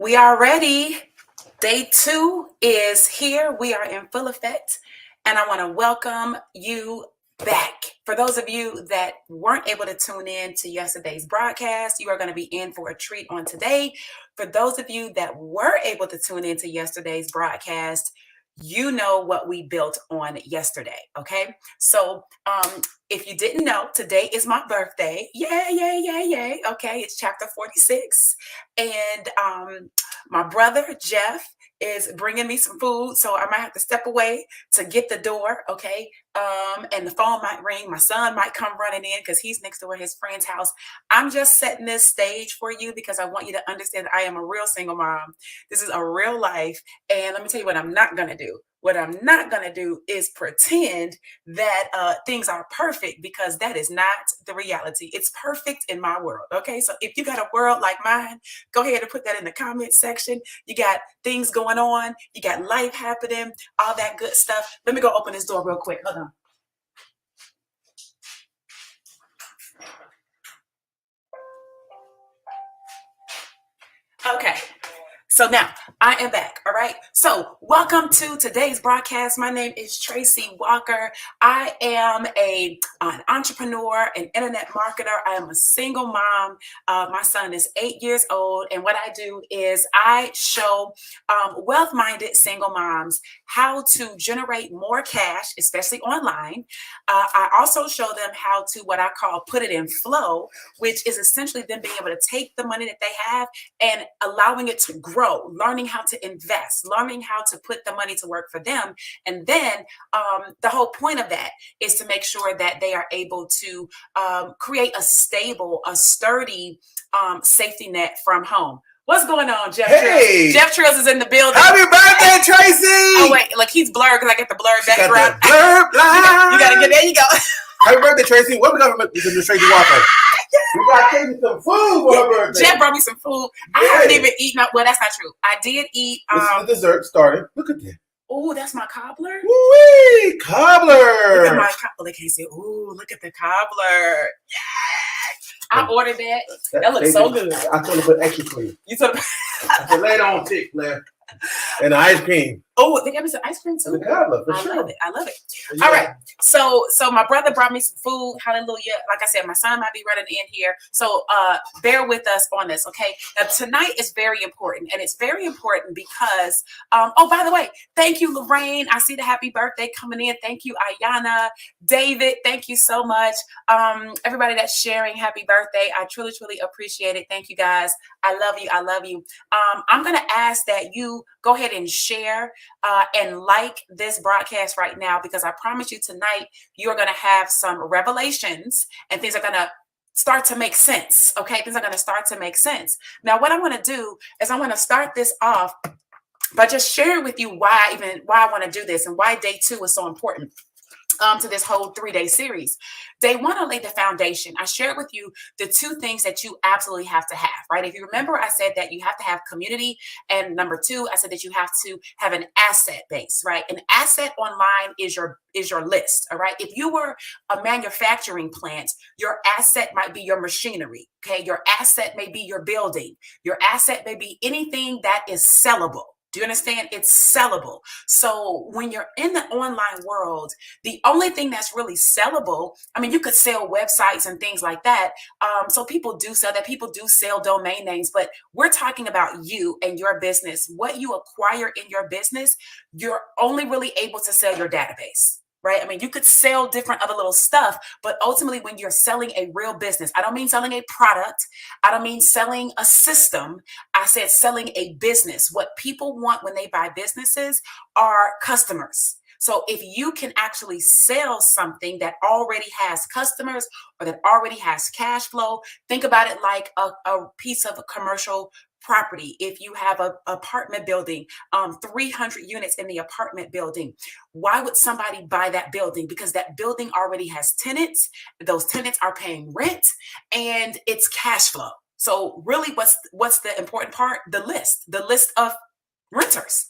We are ready. Day 2 is here. We are in full effect. And I want to welcome you back. For those of you that weren't able to tune in to yesterday's broadcast, you are going to be in for a treat on today. For those of you that were able to tune in to yesterday's broadcast, you know what we built on yesterday. Okay. So, if you didn't know, today is my birthday. Yay, yay, yay, yay. Okay. It's chapter 46. And my brother, Jeff, is bringing me some food. So I might have to step away to get the door. Okay. And the phone might ring. My son might come running in because he's next door at his friend's house. I'm just setting this stage for you because I want you to understand that I am a real single mom. This is a real life. And let me tell you what I'm not going to do. What I'm not going to do is pretend that things are perfect, because that is not the reality. It's perfect in my world. Okay. So if you got a world like mine, go ahead and put that in the comment section. You got things going on. You got life happening, all that good stuff. Let me go open this door real quick. Hold on. Okay. So now I am back. All right. So welcome to today's broadcast. My name is Tracy Walker. I am an entrepreneur, an internet marketer. I am a single mom. My son is 8 years old. And what I do is I show wealth-minded single moms how to generate more cash, especially online. I also show them how to what I call put it in flow, which is essentially them being able to take the money that they have and allowing it to grow, learning how to invest, learning how to put the money to work for them. And then the whole point of that is to make sure that they are able to create a stable, a sturdy safety net from home. What's going on, Jeff Hey! Trills? Jeff Trills is in the building. Happy birthday, Tracy! Oh, wait, like he's blurred because I get the blurred background. Blurred You got to get there. You go. Happy birthday, Tracy. What we got from Mr. Tracy Walker? We got Tracy some food for her birthday. Jeff brought me some food. I haven't even eaten. Well, that's not true. I did eat. This is the dessert started. Look at that. Oh, that's my cobbler. Woo-wee! Cobbler. Look at my cobbler. They can't say, ooh, look at the cobbler. I ordered that. That looks so good. I told her to put extra cream. You told I said, lay it on thick, left. And the ice cream. Oh, they got me some ice cream too. The cobbler, for I sure. love it. I love it. Yeah. All right. So my brother brought me some food. Hallelujah. Like I said, my son might be running in here. So bear with us on this, okay? Now, tonight is very important. And it's very important because, oh, by the way, thank you, Lorraine. I see the happy birthday coming in. Thank you, Ayana. David, thank you so much. Everybody that's sharing, happy birthday. I truly, truly appreciate it. Thank you, guys. I love you. I love you. I'm going to ask that you go ahead and share and like this broadcast right now, because I promise you tonight, you're going to have some revelations and things are going to start to make sense. Okay. Things are going to start to make sense. Now, what I want to do is I want to start this off by just sharing with you why I want to do this and why day 2 is so important. To this whole 3-day series. Day 1, I laid the foundation. I shared with you the 2 things that you absolutely have to have, right? If you remember, I said that you have to have community. And number 2, I said that you have to have an asset base, right? An asset online is your list, all right? If you were a manufacturing plant, your asset might be your machinery, okay? Your asset may be your building. Your asset may be anything that is sellable. Do you understand? It's sellable. So when you're in the online world, the only thing that's really sellable, I mean, you could sell websites and things like that. So people do sell that. People do sell domain names, but we're talking about you and your business. What you acquire in your business, you're only really able to sell your database. Right? I mean, you could sell different other little stuff, but ultimately when you're selling a real business, I don't mean selling a product. I don't mean selling a system. I said selling a business. What people want when they buy businesses are customers. So if you can actually sell something that already has customers or that already has cash flow, think about it like a piece of a commercial property. If you have an apartment building, 300 units in the apartment building, why would somebody buy that building? Because that building already has tenants. Those tenants are paying rent and it's cash flow. So really what's the important part? The list of renters,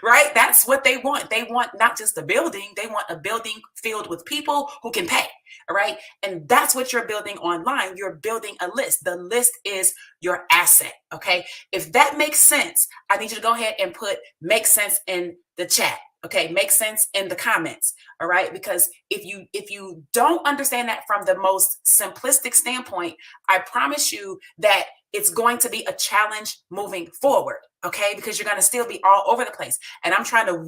right? That's what they want. They want not just a building, they want a building filled with people who can pay. All right. And that's what you're building online. You're building a list. The list is your asset. Okay. If that makes sense, I need you to go ahead and put make sense in the chat. Okay, make sense in the comments. All right, because if you don't understand that from the most simplistic standpoint, I promise you that it's going to be a challenge moving forward. Okay, because you're going to still be all over the place, and I'm trying to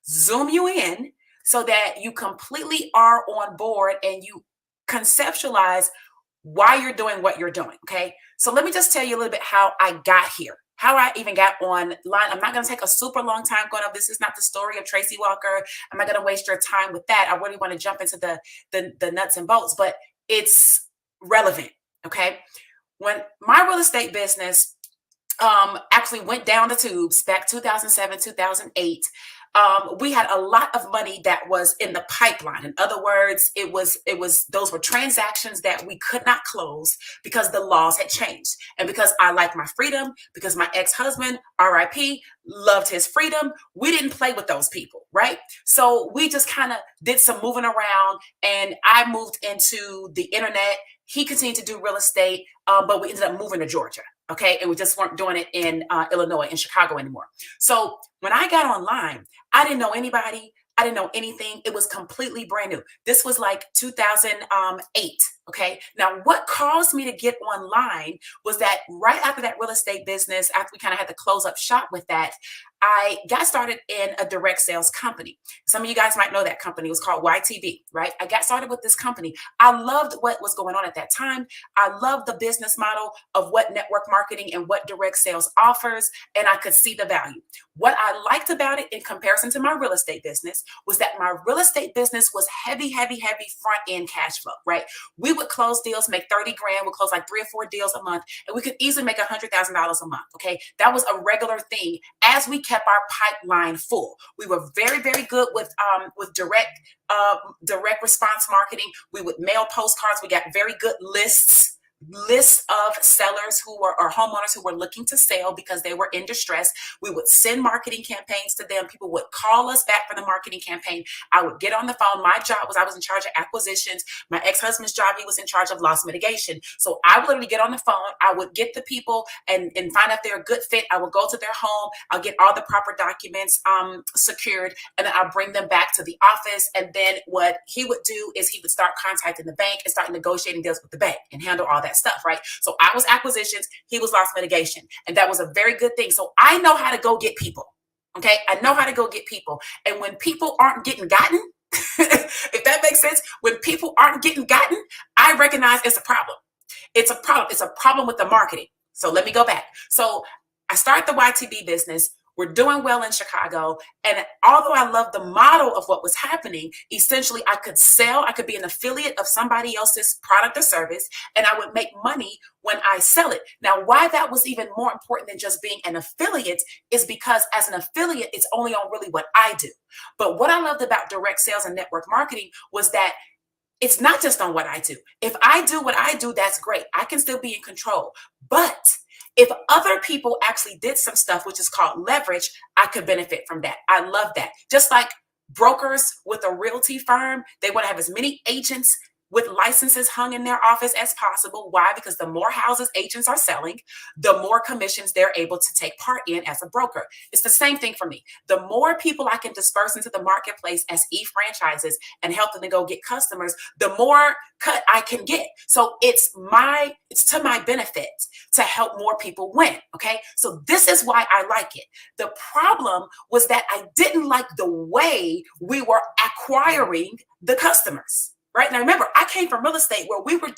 zoom you in so that you completely are on board and you conceptualize why you're doing what you're doing. Okay, so let me just tell you a little bit how I got here. How I even got online. I'm not going to take a super long time going up. This is not the story of Tracy Walker. I'm not going to waste your time with that. I really want to jump into the nuts and bolts, but it's relevant. Okay. When my real estate business actually went down the tubes back 2007, 2008, we had a lot of money that was in the pipeline. In other words, it was those were transactions that we could not close because the laws had changed. And because I like my freedom, because my ex-husband, RIP, loved his freedom, we didn't play with those people, right? So we just kind of did some moving around, and I moved into the internet. He continued to do real estate, but we ended up moving to Georgia. Okay. And we just weren't doing it in Illinois, in Chicago anymore. So when I got online, I didn't know anybody. I didn't know anything. It was completely brand new. This was like 2008. Okay. Now, what caused me to get online was that right after that real estate business, after we kind of had to close up shop with that, I got started in a direct sales company. Some of you guys might know that company. It was called YTB, right? I got started with this company. I loved what was going on at that time. I loved the business model of what network marketing and what direct sales offers, and I could see the value. What I liked about it in comparison to my real estate business was that my real estate business was heavy front end cash flow, right? We would close deals, make 30 grand, we'd close like 3 or 4 deals a month, and we could easily make $100,000 a month, okay? That was a regular thing as we kept our pipeline full. We were very good with direct response marketing. We would mail postcards. We got very good lists of sellers who were, or homeowners who were looking to sell because they were in distress. We would send marketing campaigns to them. People would call us back for the marketing campaign. I would get on the phone. My job was, I was in charge of acquisitions. My ex-husband's job, he was in charge of loss mitigation. So I would literally get on the phone. I would get the people and find out they're a good fit. I would go to their home. I'll get all the proper documents secured, and then I'll bring them back to the office. And then what he would do is he would start contacting the bank and start negotiating deals with the bank and handle all that stuff, right? So I was acquisitions, he was loss mitigation, and that was a very good thing. So I know how to go get people. Okay, I know how to go get people, and when people aren't getting gotten, if that makes sense, when people aren't getting gotten, I recognize it's a problem. It's a problem. It's a problem with the marketing. So let me go back. So I started the YTB business. We're doing well in Chicago. And although I love the model of what was happening, essentially I could sell, I could be an affiliate of somebody else's product or service, and I would make money when I sell it. Now, why that was even more important than just being an affiliate is because as an affiliate, it's only on really what I do. But what I loved about direct sales and network marketing was that it's not just on what I do. If I do what I do, that's great. I can still be in control. But if other people actually did some stuff, which is called leverage, I could benefit from that. I love that. Just like brokers with a realty firm, they want to have as many agents with licenses hung in their office as possible. Why? Because the more houses agents are selling, the more commissions they're able to take part in as a broker. It's the same thing for me. The more people I can disperse into the marketplace as e-franchises and help them to go get customers, the more cut I can get. So it's to my benefit to help more people win. Okay. So this is why I like it. The problem was that I didn't like the way we were acquiring the customers. Right now, remember, I came from real estate where we were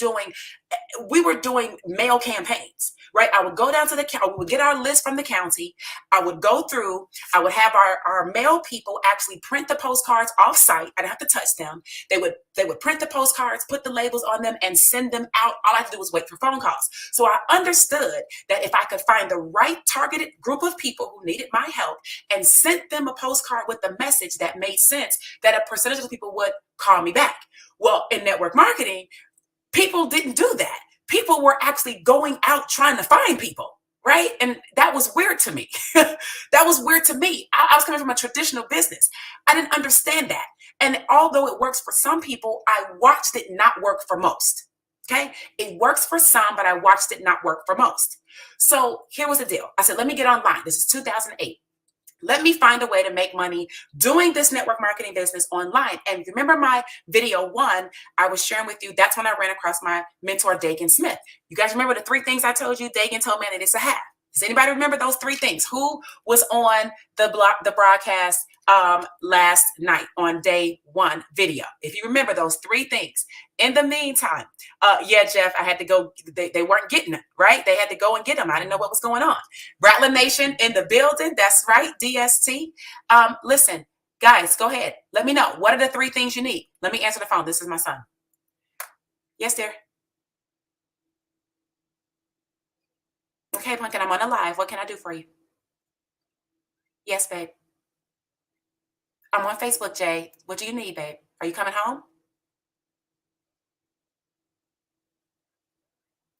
doing mail campaigns. Right, I would go down to the county. We would get our list from the county. I would go through. I would have our mail people actually print the postcards off site. I didn't have to touch them. They would print the postcards, put the labels on them, and send them out. All I had to do was wait for phone calls. So I understood that if I could find the right targeted group of people who needed my help and sent them a postcard with a message that made sense, that a percentage of the people would call me back. Well, in network marketing, people didn't do that. People were actually going out trying to find people, right? And that was weird to me. That was weird to me. I was coming from a traditional business. I didn't understand that. And although it works for some people, I watched it not work for most. Okay. It works for some, but I watched it not work for most. So here was the deal. I said, let me get online. This is 2008. Let me find a way to make money doing this network marketing business online. And remember my video one, I was sharing with you, that's when I ran across my mentor, Dagan Smith. You guys remember the 3 things I told you? Dagan told me that it's a have. Does anybody remember those 3 things? Who was on the broadcast last night on day 1 video? If you remember those 3 things. In the meantime, yeah, Jeff, I had to go. They weren't getting them, right? They had to go and get them. I didn't know what was going on. Rattler Nation in the building. That's right, DST. Listen, guys, go ahead. Let me know. What are the 3 things you need? Let me answer the phone. This is my son. Yes, dear. Okay, Pumpkin, I'm on a live. What can I do for you? Yes, babe. I'm on Facebook, Jay. What do you need, babe? Are you coming home?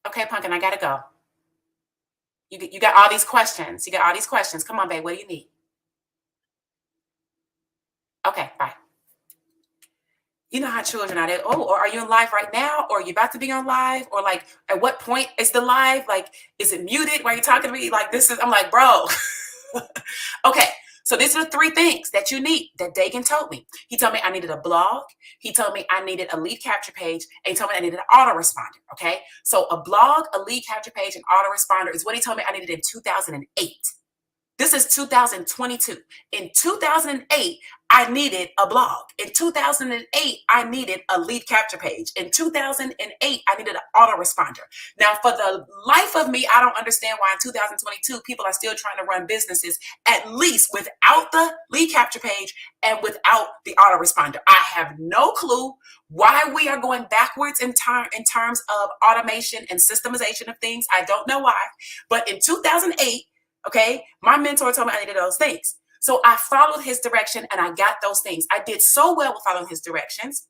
Okay, Pumpkin, I gotta go. You got all these questions. You got all these questions. Come on, babe. What do you need? Okay, bye. You know how children are. They, oh, or are you on live right now? Or are you about to be on live? Or like, at what point is the live? Like, is it muted while you're talking to me? Like, this is, I'm like, bro. Okay, so these are the 3 things that you need that Dagan told me. He told me I needed a blog. He told me I needed a lead capture page. And he told me I needed an autoresponder. Okay, so a blog, a lead capture page, and autoresponder is what he told me I needed in 2008. This is 2022. In 2008, I needed a blog. In 2008, I needed a lead capture page. In 2008, I needed an autoresponder. Now, for the life of me, I don't understand why in 2022, people are still trying to run businesses, at least without the lead capture page and without the autoresponder. I have no clue why we are going backwards in terms of automation and systemization of things. I don't know why. But in 2008, okay, my mentor told me I needed those things. So I followed his direction and I got those things. I did so well with following his directions.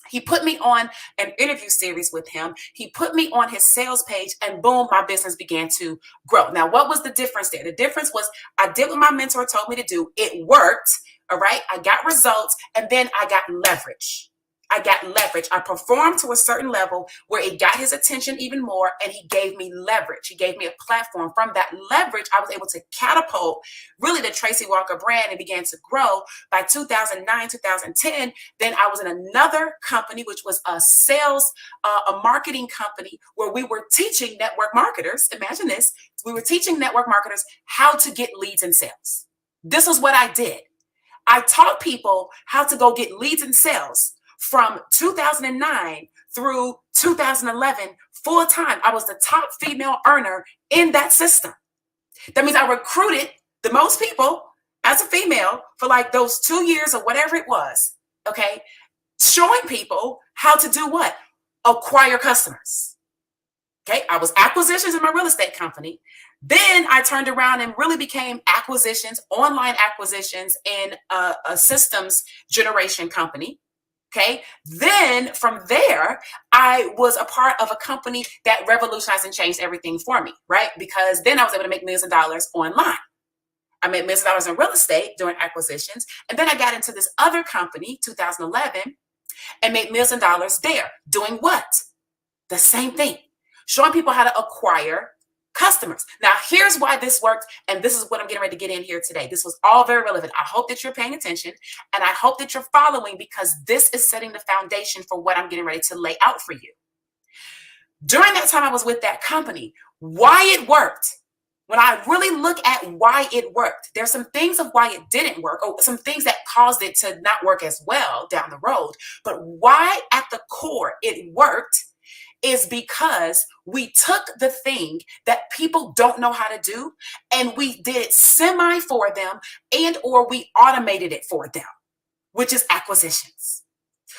He put me on an interview series with him. He put me on his sales page and boom, my business began to grow. Now, what was the difference there? The difference was I did what my mentor told me to do. It worked. All right. I got results and then I got leverage. I performed to a certain level where it got his attention even more, and he gave me leverage. He gave me a platform. From that leverage, I was able to catapult really the Tracy Walker brand and began to grow. By 2009, 2010, then I was in another company, which was a sales, a marketing company where we were teaching network marketers. Imagine this. We were teaching network marketers how to get leads and sales. This is what I did. I taught people how to go get leads and sales. From 2009 through 2011, full time, I was the top female earner in that system. That means I recruited the most people as a female for like those 2 years or whatever it was. Okay. Showing people how to do what? Acquire customers. Okay. I was acquisitions in my real estate company. Then I turned around and really became acquisitions, online acquisitions in a systems generation company. Okay. Then from there, I was a part of a company that revolutionized and changed everything for me, right? Because then I was able to make millions of dollars online. I made millions of dollars in real estate during acquisitions. And then I got into this other company, 2011, and made millions of dollars there. Doing what? The same thing. Showing people how to acquire customers. Now, here's why this worked, and this is what I'm getting ready to get in here today. This was all very relevant. I hope that you're paying attention, and I hope that you're following, because this is setting the foundation for what I'm getting ready to lay out for you. During that time I was with that company, why it worked, when I really look at why it worked, there's some things of why it didn't work, or some things that caused it to not work as well down the road. But why at the core it worked is because we took the thing that people don't know how to do and we did it semi for them, and or we automated it for them, which is acquisitions.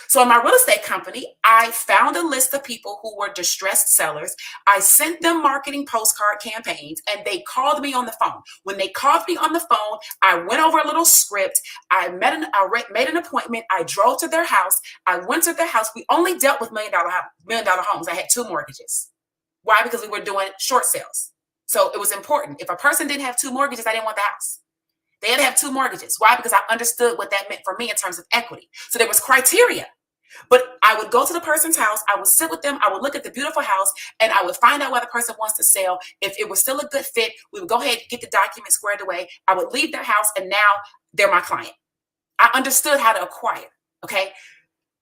So in my real estate company, I found a list of people who were distressed sellers. I sent them marketing postcard campaigns and they called me on the phone. When they called me on the phone, I went over a little script. I made an appointment. I drove to their house. I went to their house. We only dealt with $1 million homes. I had 2 mortgages. Why? Because we were doing short sales. So it was important. If a person didn't have 2 mortgages, I didn't want the house. They had to have 2 mortgages. Why? Because I understood what that meant for me in terms of equity. So there was criteria. But I would go to the person's house, I would sit with them, I would look at the beautiful house, and I would find out why the person wants to sell. If it was still a good fit, we would go ahead and get the documents squared away. I would leave their house, and now they're my client. I understood how to acquire, okay?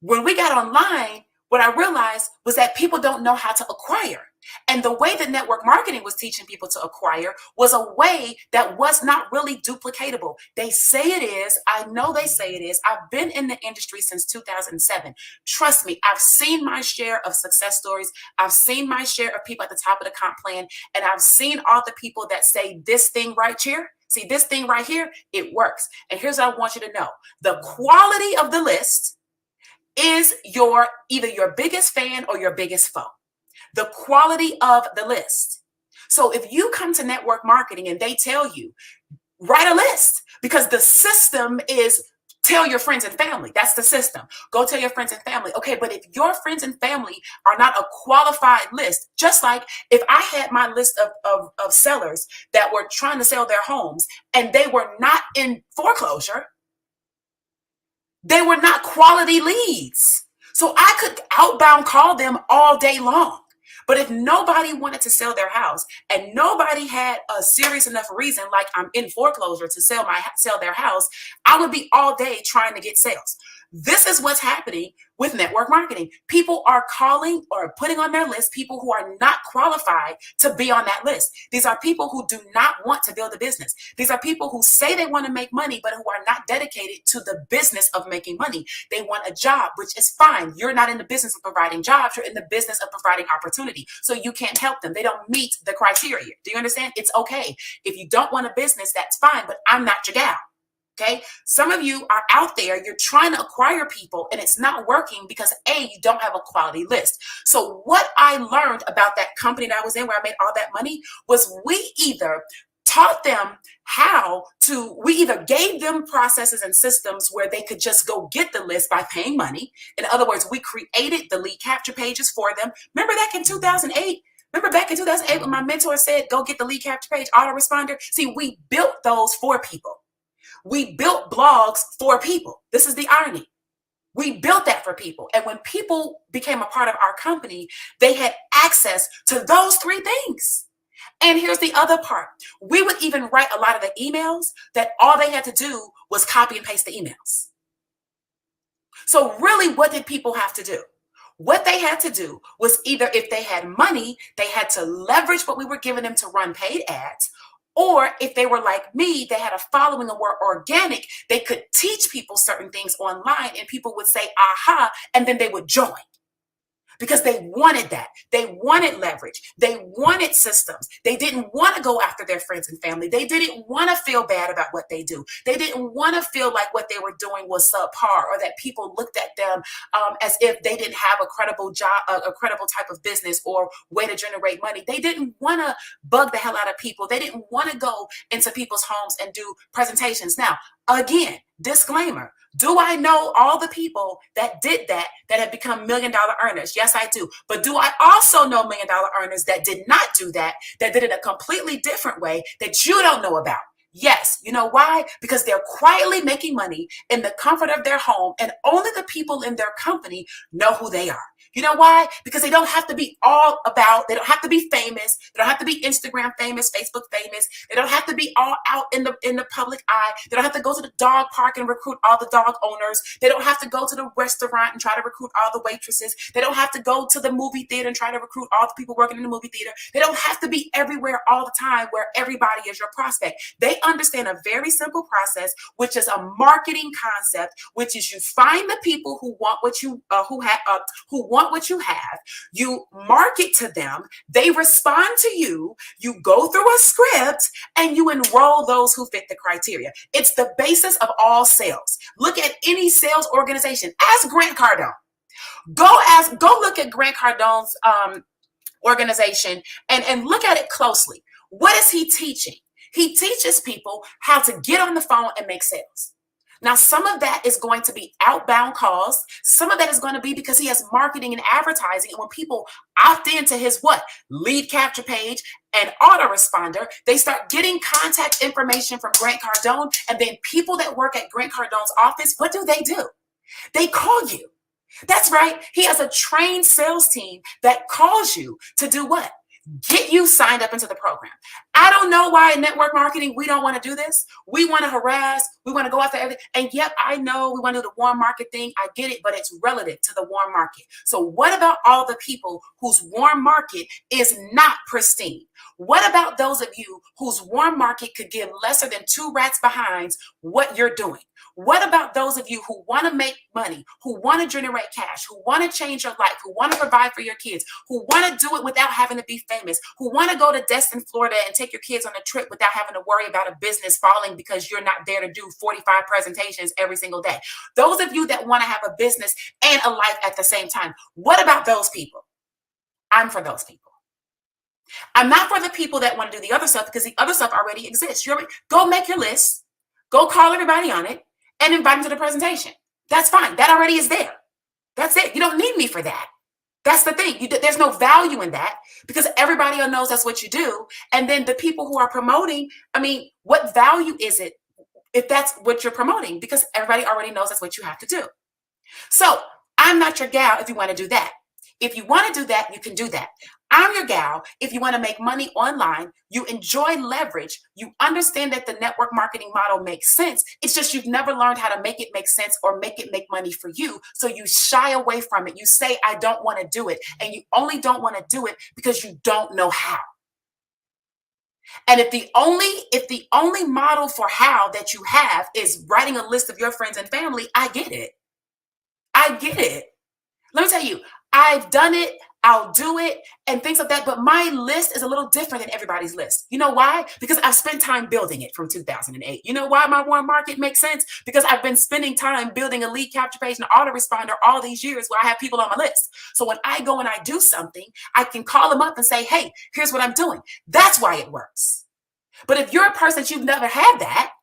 When we got online, what I realized was that people don't know how to acquire. And the way that network marketing was teaching people to acquire was a way that was not really duplicatable. They say it is. I know they say it is. I've been in the industry since 2007. Trust me, I've seen my share of success stories. I've seen my share of people at the top of the comp plan. And I've seen all the people that say this thing right here. See, this thing right here, it works. And here's what I want you to know. The quality of the list is either your biggest fan or your biggest foe. The quality of the list. So if you come to network marketing and they tell you, write a list, because the system is tell your friends and family. That's the system. Go tell your friends and family. Okay, but if your friends and family are not a qualified list, just like if I had my list of sellers that were trying to sell their homes and they were not in foreclosure, they were not quality leads. So I could outbound call them all day long. But if nobody wanted to sell their house and nobody had a serious enough reason, like I'm in foreclosure, to sell their house, I would be all day trying to get sales. This is what's happening with network marketing. People are calling or putting on their list people who are not qualified to be on that list. These are people who do not want to build a business. These are people who say they want to make money, but who are not dedicated to the business of making money. They want a job, which is fine. You're not in the business of providing jobs. You're in the business of providing opportunity. So you can't help them. They don't meet the criteria. Do you understand? It's okay. If you don't want a business, that's fine, but I'm not your gal. Okay. Some of you are out there, you're trying to acquire people and it's not working because you don't have a quality list. So what I learned about that company that I was in where I made all that money was we either taught them we either gave them processes and systems where they could just go get the list by paying money. In other words, we created the lead capture pages for them. Remember back in 2008? Remember back in 2008 when my mentor said, go get the lead capture page autoresponder? See, we built those for people. We built blogs for people. This is the irony. We built that for people. And when people became a part of our company, they had access to those 3 things. And here's the other part. We would even write a lot of the emails that all they had to do was copy and paste the emails. So really, what did people have to do? What they had to do was either, if they had money, they had to leverage what we were giving them to run paid ads. Or if they were like me, they had a following and were organic, they could teach people certain things online and people would say, aha, and then they would join. Because they wanted that. They wanted leverage. They wanted systems. They didn't want to go after their friends and family. They didn't want to feel bad about what they do. They didn't want to feel like what they were doing was subpar, or that people looked at them as if they didn't have a credible job, a credible type of business or way to generate money. They didn't want to bug the hell out of people. They didn't want to go into people's homes and do presentations. Now, again, disclaimer. Do I know all the people that did that have become $1 million earners? Yes, I do. But do I also know $1 million earners that did not do that did it a completely different way that you don't know about? Yes. You know why? Because they're quietly making money in the comfort of their home, and only the people in their company know who they are. You know why? Because they don't have to be they don't have to be famous. They don't have to be Instagram famous, Facebook famous. They don't have to be all out in the public eye. They don't have to go to the dog park and recruit all the dog owners. They don't have to go to the restaurant and try to recruit all the waitresses. They don't have to go to the movie theater and try to recruit all the people working in the movie theater. They don't have to be everywhere all the time where everybody is your prospect. They understand a very simple process, which is a marketing concept, which is you find the people who want what you want what you have, you market to them, they respond to you, you go through a script, and you enroll those who fit the criteria. It's the basis of all sales. Look at any sales organization. Ask Grant Cardone. Go look at Grant Cardone's organization and look at it closely. What is he teaching? He teaches people how to get on the phone and make sales. Now, some of that is going to be outbound calls. Some of that is going to be because he has marketing and advertising. And when people opt into his what? Lead capture page and autoresponder, they start getting contact information from Grant Cardone. And then people that work at Grant Cardone's office, what do? They call you. That's right. He has a trained sales team that calls you to do what? Get you signed up into the program. I don't know why in network marketing we don't want to do this. We want to harass. We want to go after everything. And yep, I know we want to do the warm market thing. I get it, but it's relative to the warm market. So what about all the people whose warm market is not pristine? What about those of you whose warm market could give lesser than 2 rats behinds what you're doing? What about those of you who want to make money, who want to generate cash, who want to change your life, who want to provide for your kids, who want to do it without having to be famous, who want to go to Destin, Florida and take your kids on a trip without having to worry about a business falling because you're not there to do 45 presentations every single day? Those of you that want to have a business and a life at the same time, what about those people? I'm for those people. I'm not for the people that want to do the other stuff because the other stuff already exists. Go make your list, go call everybody on it, and invite them to the presentation. That's fine. That already is there. That's it. You don't need me for that. That's the thing. There's no value in that because everybody knows that's what you do. And then the people who are promoting, I mean, what value is it if that's what you're promoting? Because everybody already knows that's what you have to do. So I'm not your gal if you want to do that. If you want to do that, you can do that. I'm your gal if you want to make money online, you enjoy leverage, you understand that the network marketing model makes sense. It's just you've never learned how to make it make sense or make it make money for you. So you shy away from it. You say, I don't want to do it. And you only don't want to do it because you don't know how. And if the only model for how that you have is writing a list of your friends and family, I get it. I get it. Let me tell you, I've done it, I'll do it, and things like that. But my list is a little different than everybody's list. You know why? Because I've spent time building it from 2008. You know why my warm market makes sense? Because I've been spending time building a lead capture page and autoresponder all these years where I have people on my list. So when I go and I do something, I can call them up and say, hey, here's what I'm doing. That's why it works. But if you're a person that you've never had that,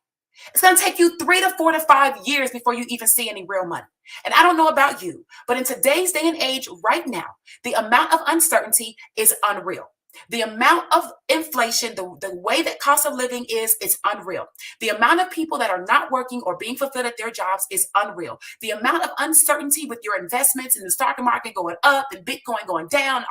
it's going to take you 3 to 4 to 5 years before you even see any real money. And I don't know about you, but in today's day and age right now, the amount of uncertainty is unreal. The amount of inflation, the way that cost of living is, it's unreal. The amount of people that are not working or being fulfilled at their jobs is unreal. The amount of uncertainty with your investments in the stock market going up and Bitcoin going down,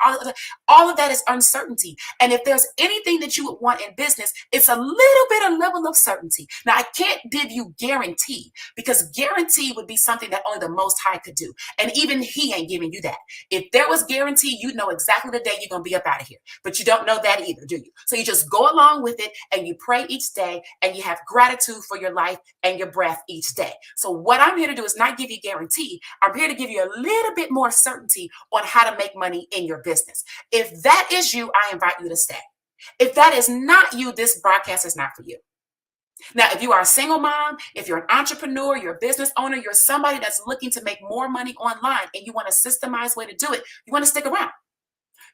all of that is uncertainty. And if there's anything that you would want in business, it's a little bit of level of certainty. Now, I can't give you guarantee because guarantee would be something that only the Most High could do. And even He ain't giving you that. If there was guarantee, you'd know exactly the day you're going to be up out of here. But you don't know that either, do you? So you just go along with it and you pray each day and you have gratitude for your life and your breath each day. So what I'm here to do is not give you guarantee. I'm here to give you a little bit more certainty on how to make money in your business. If that is you, I invite you to stay. If that is not you, this broadcast is not for you. Now, if you are a single mom, if you're an entrepreneur, you're a business owner, you're somebody that's looking to make more money online and you want a systemized way to do it, you want to stick around.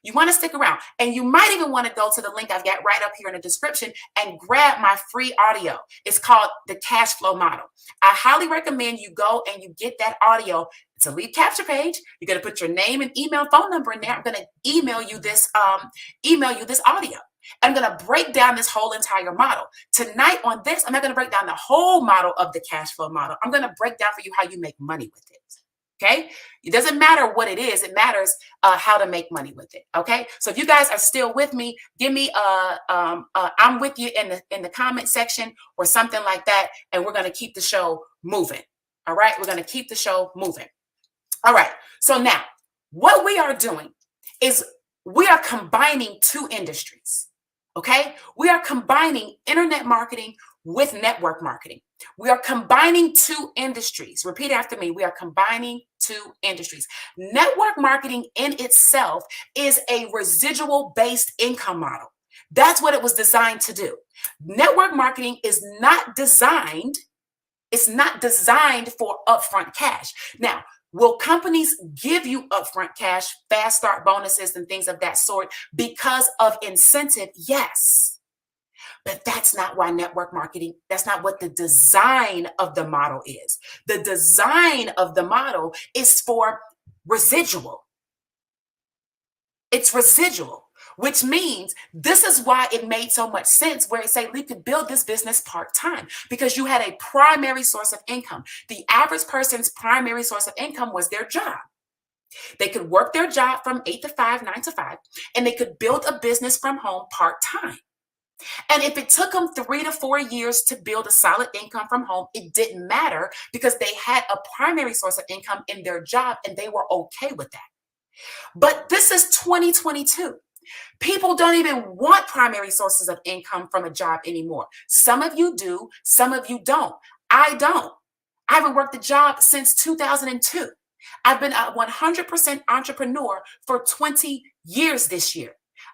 You want to stick around, and you might even want to go to the link I've got right up here in the description and grab my free audio. It's called the Cash Flow Model. I highly recommend you go and you get that audio. It's a lead capture page. You're going to put your name and email, phone number in there. I'm going to email you this audio. I'm going to break down this whole entire model. Tonight on this, I'm not going to break down the whole model of the cash flow model. I'm going to break down for you how you make money with it. Okay. It doesn't matter what it is. It matters how to make money with it. Okay. So if you guys are still with me, give me I'm with you in the comment section or something like that. And we're going to keep the show moving. All right. We're going to keep the show moving. All right. So now what we are doing is we are combining 2 industries. Okay. We are combining internet marketing with network marketing. We are combining 2 industries. Repeat after me. We are combining 2 industries. Network marketing in itself is a residual-based income model. That's what it was designed to do. Network marketing is not designed, for upfront cash. Now, will companies give you upfront cash, fast start bonuses, and things of that sort because of incentive? Yes. But that's not why network marketing, that's not what the design of the model is. The design of the model is for residual. It's residual, which means this is why it made so much sense where it say we could build this business part-time, because you had a primary source of income. The average person's primary source of income was their job. They could work their job from 8 to 5, 9 to 5, and they could build a business from home part-time. And if it took them 3 to 4 years to build a solid income from home, it didn't matter because they had a primary source of income in their job and they were okay with that. But this is 2022. People don't even want primary sources of income from a job anymore. Some of you do, some of you don't. I don't. I haven't worked a job since 2002. I've been a 100% entrepreneur for 20 years this year.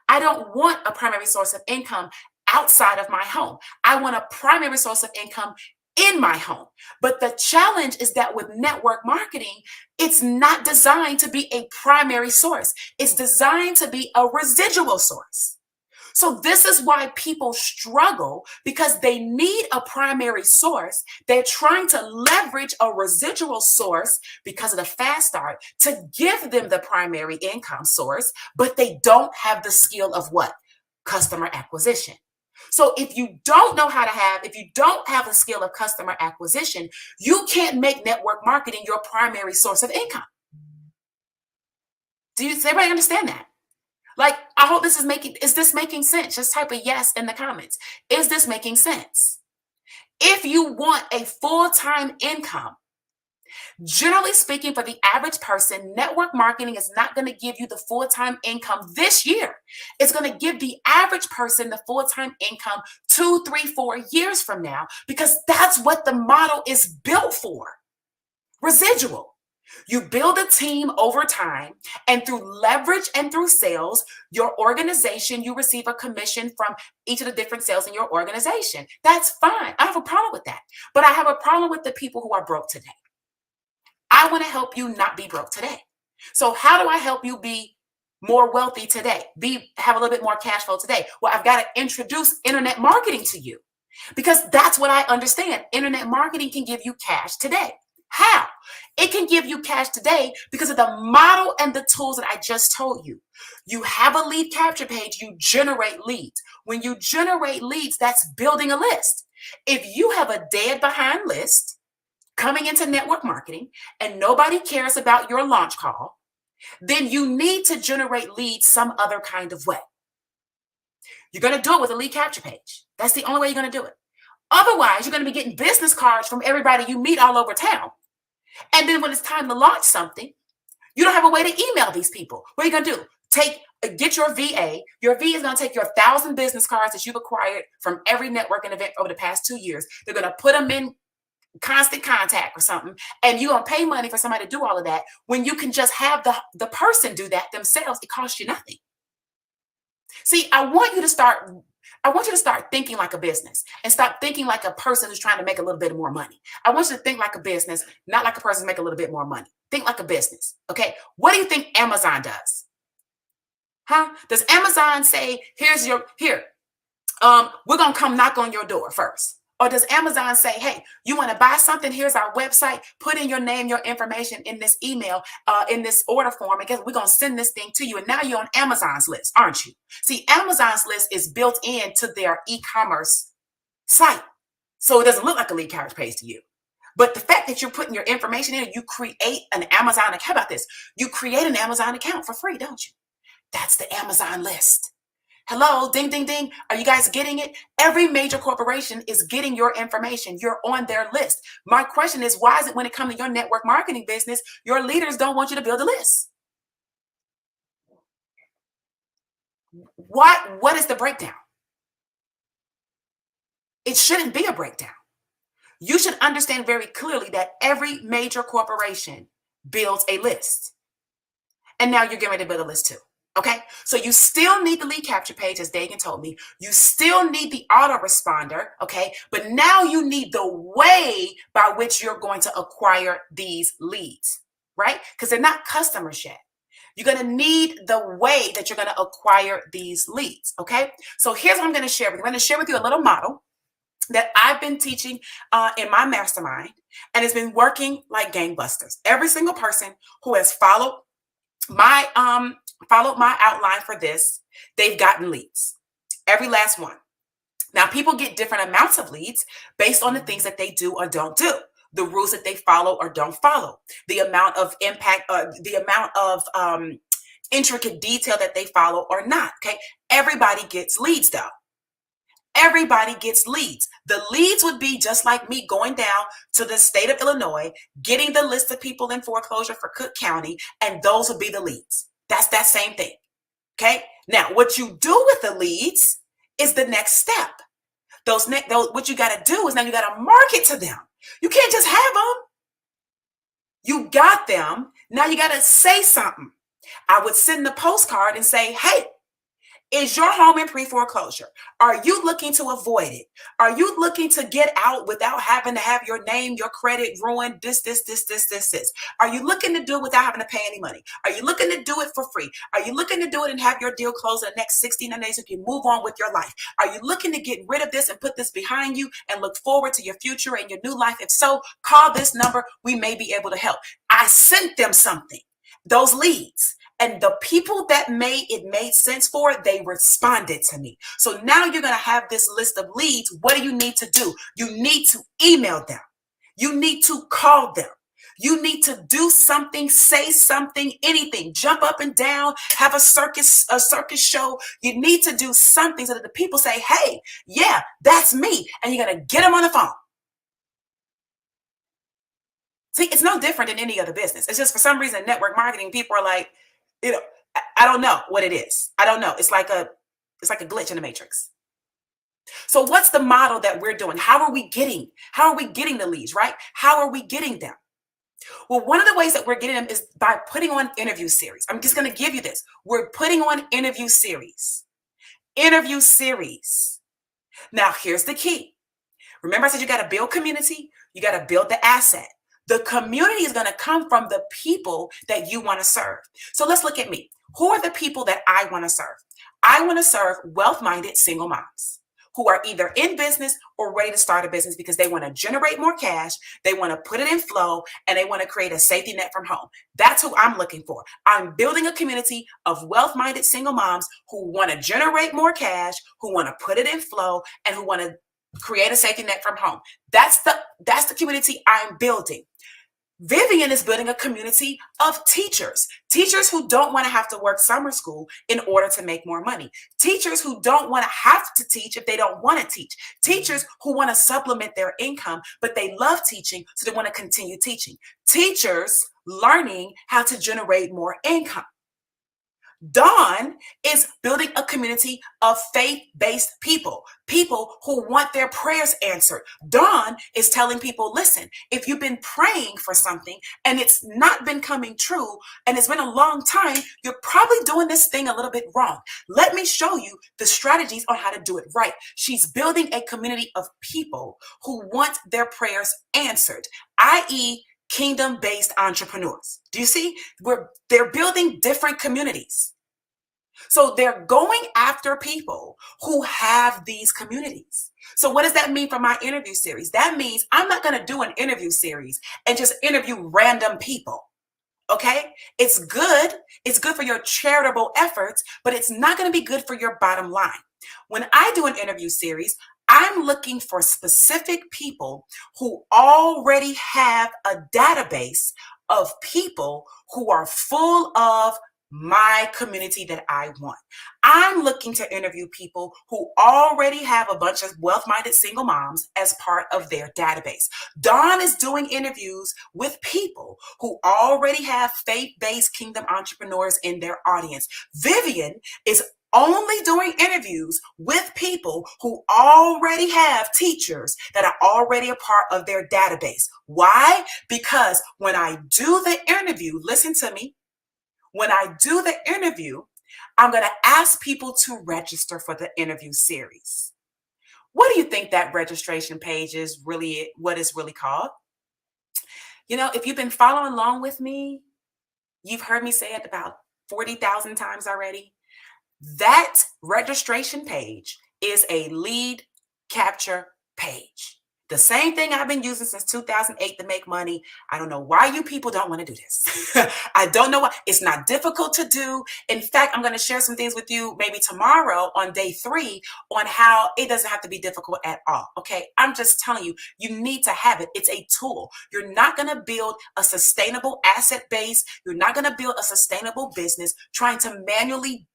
I don't want a primary source of income outside of my home. I want a primary source of income in my home. But the challenge is that with network marketing, it's not designed to be a primary source. It's designed to be a residual source. So this is why people struggle, because they need a primary source. They're trying to leverage a residual source because of the fast start to give them the primary income source, but they don't have the skill of what? Customer acquisition. So if you don't have a skill of customer acquisition, you can't make network marketing your primary source of income. Does everybody understand that? Like, I hope is this making sense? Just type a yes in the comments. Is this making sense? If you want a full-time income, generally speaking, for the average person, network marketing is not going to give you the full-time income this year. It's going to give the average person the full-time income 2, 3, 4 years from now, because that's what the model is built for. Residual. You build a team over time, and through leverage and through sales, your organization, you receive a commission from each of the different sales in your organization. That's fine. I have a problem with that. But I have a problem with the people who are broke today. I want to help you not be broke today. So how do I help you be more wealthy today? Have a little bit more cash flow today? Well, I've got to introduce internet marketing to you, because that's what I understand. Internet marketing can give you cash today. How? It can give you cash today because of the model and the tools that I just told you. You have a lead capture page, you generate leads. When you generate leads, that's building a list. If you have a dead behind list coming into network marketing and nobody cares about your launch call, then you need to generate leads some other kind of way. You're going to do it with a lead capture page. That's the only way you're going to do it. Otherwise, you're going to be getting business cards from everybody you meet all over town. And then when it's time to launch something, you don't have a way to email these people. What are you going to do? Get your VA. Your VA is going to take your 1,000 business cards that you've acquired from every networking event over the past 2 years. They're going to put them in constant contact or something, and you're going to pay money for somebody to do all of that when you can just have the person do that themselves. It costs you nothing. See, I want you to start thinking like a business and stop thinking like a person who's trying to make a little bit more money. I want you to think like a business, not like a person who make a little bit more money. Think like a business. Okay. What do you think Amazon does? Does Amazon say, we're going to come knock on your door first? Or does Amazon say, hey, you want to buy something? Here's our website. Put in your name, your information in this email, in this order form. I guess we're going to send this thing to you. And now you're on Amazon's list, aren't you? See, Amazon's list is built into their e-commerce site. So it doesn't look like a lead capture page to you. But the fact that you're putting your information in, you create an Amazon account. How about this? You create an Amazon account for free, don't you? That's the Amazon list. Hello, ding, ding, ding. Are you guys getting it? Every major corporation is getting your information. You're on their list. My question is, why is it when it comes to your network marketing business, your leaders don't want you to build a list? What is the breakdown? It shouldn't be a breakdown. You should understand very clearly that every major corporation builds a list. And now you're getting ready to build a list too. Okay, so you still need the lead capture page, as Dagan told me. You still need the autoresponder, okay? But now you need the way by which you're going to acquire these leads, right? Because they're not customers yet. You're going to need the way that you're going to acquire these leads. Okay. So here's what I'm going to share with you. I'm going to share with you a little model that I've been teaching in my mastermind, and it's been working like gangbusters. Every single person who has followed my outline for this, they've gotten leads. Every last one. Now, people get different amounts of leads based on the things that they do or don't do, the rules that they follow or don't follow, the amount of impact, the amount of intricate detail that they follow or not. Okay. Everybody gets leads though. Everybody gets leads. The leads would be just like me going down to the state of Illinois, getting the list of people in foreclosure for Cook County, and those would be the leads. That's that same thing. Okay. Now, what you do with the leads is the next step. What you got to do is now you got to market to them. You can't just have them. You got them. Now you got to say something. I would send the postcard and say, hey, is your home in pre-foreclosure? Are you looking to avoid it? Are you looking to get out without having to have your name, your credit ruined, this? Are you looking to do it without having to pay any money? Are you looking to do it for free? Are you looking to do it and have your deal closed in the next 69 days so you can move on with your life? Are you looking to get rid of this and put this behind you and look forward to your future and your new life? If so, call this number. We may be able to help. I sent them something, those leads. And the people that made sense for, they responded to me. So now you're going to have this list of leads. What do you need to do? You need to email them. You need to call them. You need to do something, say something, anything, jump up and down, have a circus show. You need to do something so that the people say, hey, yeah, that's me. And you're going to get them on the phone. See, it's no different than any other business. It's just for some reason, network marketing, people are like, I don't know what it is. I don't know. It's like a glitch in the matrix. So what's the model that we're doing? How are we getting the leads, right? How are we getting them? Well, one of the ways that we're getting them is by putting on interview series. I'm just going to give you this. We're putting on interview series. Interview series. Now, here's the key. Remember I said you got to build community. You got to build the asset. The community is going to come from the people that you want to serve. So let's look at me. Who are the people that I want to serve? I want to serve wealth-minded single moms who are either in business or ready to start a business because they want to generate more cash, they want to put it in flow, and they want to create a safety net from home. That's who I'm looking for. I'm building a community of wealth-minded single moms who want to generate more cash, who want to put it in flow, and who want to create a safety net from home. That's the community I'm building. Vivian is building a community of teachers who don't want to have to work summer school in order to make more money, teachers who don't want to have to teach if they don't want to teach, teachers who want to supplement their income, but they love teaching, so they want to continue teaching, teachers learning how to generate more income. Dawn is building a community of faith-based people who want their prayers answered. Dawn is telling people, listen, if you've been praying for something and it's not been coming true and it's been a long time, you're probably doing this thing a little bit wrong. Let me show you the strategies on how to do it right. She's building a community of people who want their prayers answered, i.e., kingdom-based entrepreneurs. Do you see? They're building different communities. So they're going after people who have these communities. So what does that mean for my interview series? That means I'm not going to do an interview series and just interview random people. Okay? It's good. It's good for your charitable efforts, but it's not going to be good for your bottom line. When I do an interview series, I'm looking for specific people who already have a database of people who are full of my community that I want. I'm looking to interview people who already have a bunch of wealth-minded single moms as part of their database. Dawn is doing interviews with people who already have faith-based kingdom entrepreneurs in their audience. Vivian is only doing interviews with people who already have teachers that are already a part of their database. Why? Because when I do the interview, listen to me, when I do the interview, I'm going to ask people to register for the interview series. What do you think that registration page is really, what it's really called? You know, if you've been following along with me, you've heard me say it about 40,000 times already. That registration page is a lead capture page. The same thing I've been using since 2008 to make money. I don't know why you people don't want to do this. I don't know why. It's not difficult to do. In fact, I'm going to share some things with you maybe tomorrow on day 3 on how it doesn't have to be difficult at all. Okay. I'm just telling you, you need to have it. It's a tool. You're not going to build a sustainable asset base. You're not going to build a sustainable business trying to manually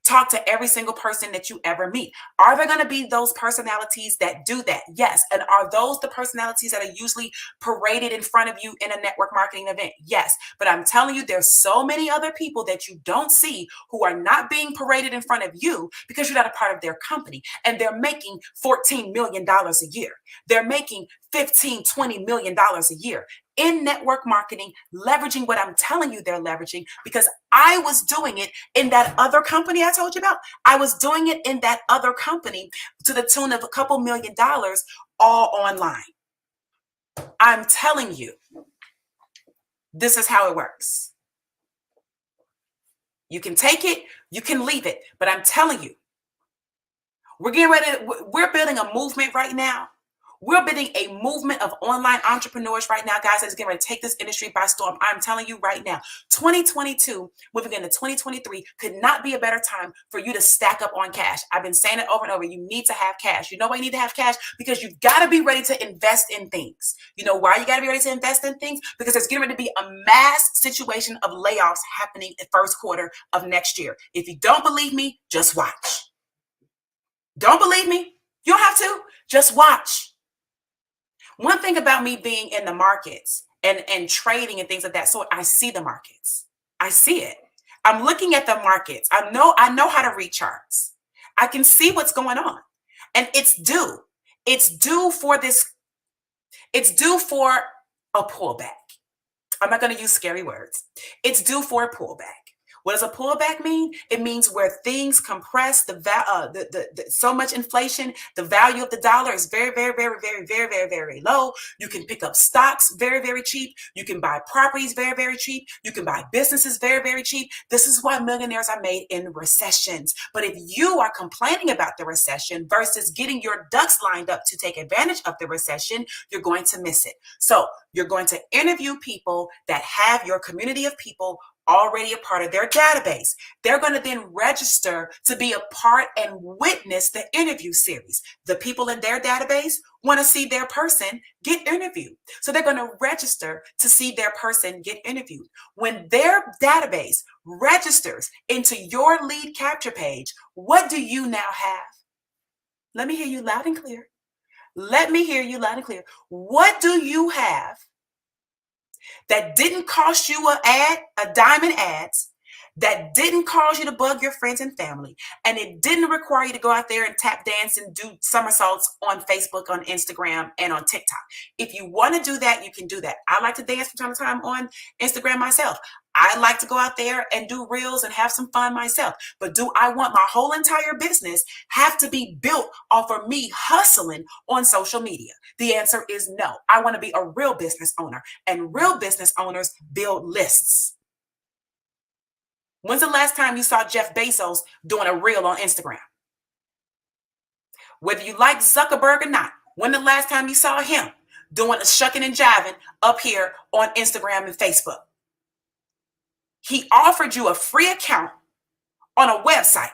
talk to every single person that you ever meet. Are there going to be those personalities that do that? Yes. And are those the personalities that are usually paraded in front of you in a network marketing event? Yes. But I'm telling you, there's so many other people that you don't see who are not being paraded in front of you because you're not a part of their company. And they're making $14 million a year. They're making $15, $20 million a year in network marketing, leveraging what I'm telling you they're leveraging, because I was doing it in that other company I told you about. I was doing it in that other company to the tune of a couple $1 million, all online. I'm telling you, this is how it works. You can take it, you can leave it, but I'm telling you, we're building a movement right now. We're building a movement of online entrepreneurs right now, guys, that's getting ready to take this industry by storm. I'm telling you right now, 2022, moving into 2023, could not be a better time for you to stack up on cash. I've been saying it over and over. You need to have cash. You know why you need to have cash? Because you've got to be ready to invest in things. You know why you got to be ready to invest in things? Because there's getting ready to be a mass situation of layoffs happening in first quarter of next year. If you don't believe me, just watch. Don't believe me? You don't have to. Just watch. One thing about me being in the markets and trading and things of that sort, I see the markets. I see it. I'm looking at the markets. I know how to read charts. I can see what's going on. And it's due. It's due for this. It's due for a pullback. I'm not going to use scary words. It's due for a pullback. What does a pullback mean? It means where things compress, so much inflation, the value of the dollar is very, very, very, very, very, very, very low. You can pick up stocks very, very cheap. You can buy properties very, very cheap. You can buy businesses very, very cheap. This is why millionaires are made in recessions. But if you are complaining about the recession versus getting your ducks lined up to take advantage of the recession, you're going to miss it. So you're going to interview people that have your community of people already a part of their database. They're going to then register to be a part and witness the interview series. The people in their database want to see their person get interviewed. So they're going to register to see their person get interviewed. When their database registers into your lead capture page, what do you now have? Let me hear you loud and clear. Let me hear you loud and clear. What do you have that didn't cost you a dime in ads, that didn't cause you to bug your friends and family, and it didn't require you to go out there and tap dance and do somersaults on Facebook, on Instagram, and on TikTok? If you want to do that, you can do that. I like to dance from time to time on Instagram myself. I like to go out there and do reels and have some fun myself. But do I want my whole entire business have to be built off of me hustling on social media? The answer is no. I want to be a real business owner, and real business owners build lists. When's the last time you saw Jeff Bezos doing a reel on Instagram? Whether you like Zuckerberg or not, when the last time you saw him doing a shucking and jiving up here on Instagram and Facebook? He offered you a free account on a website.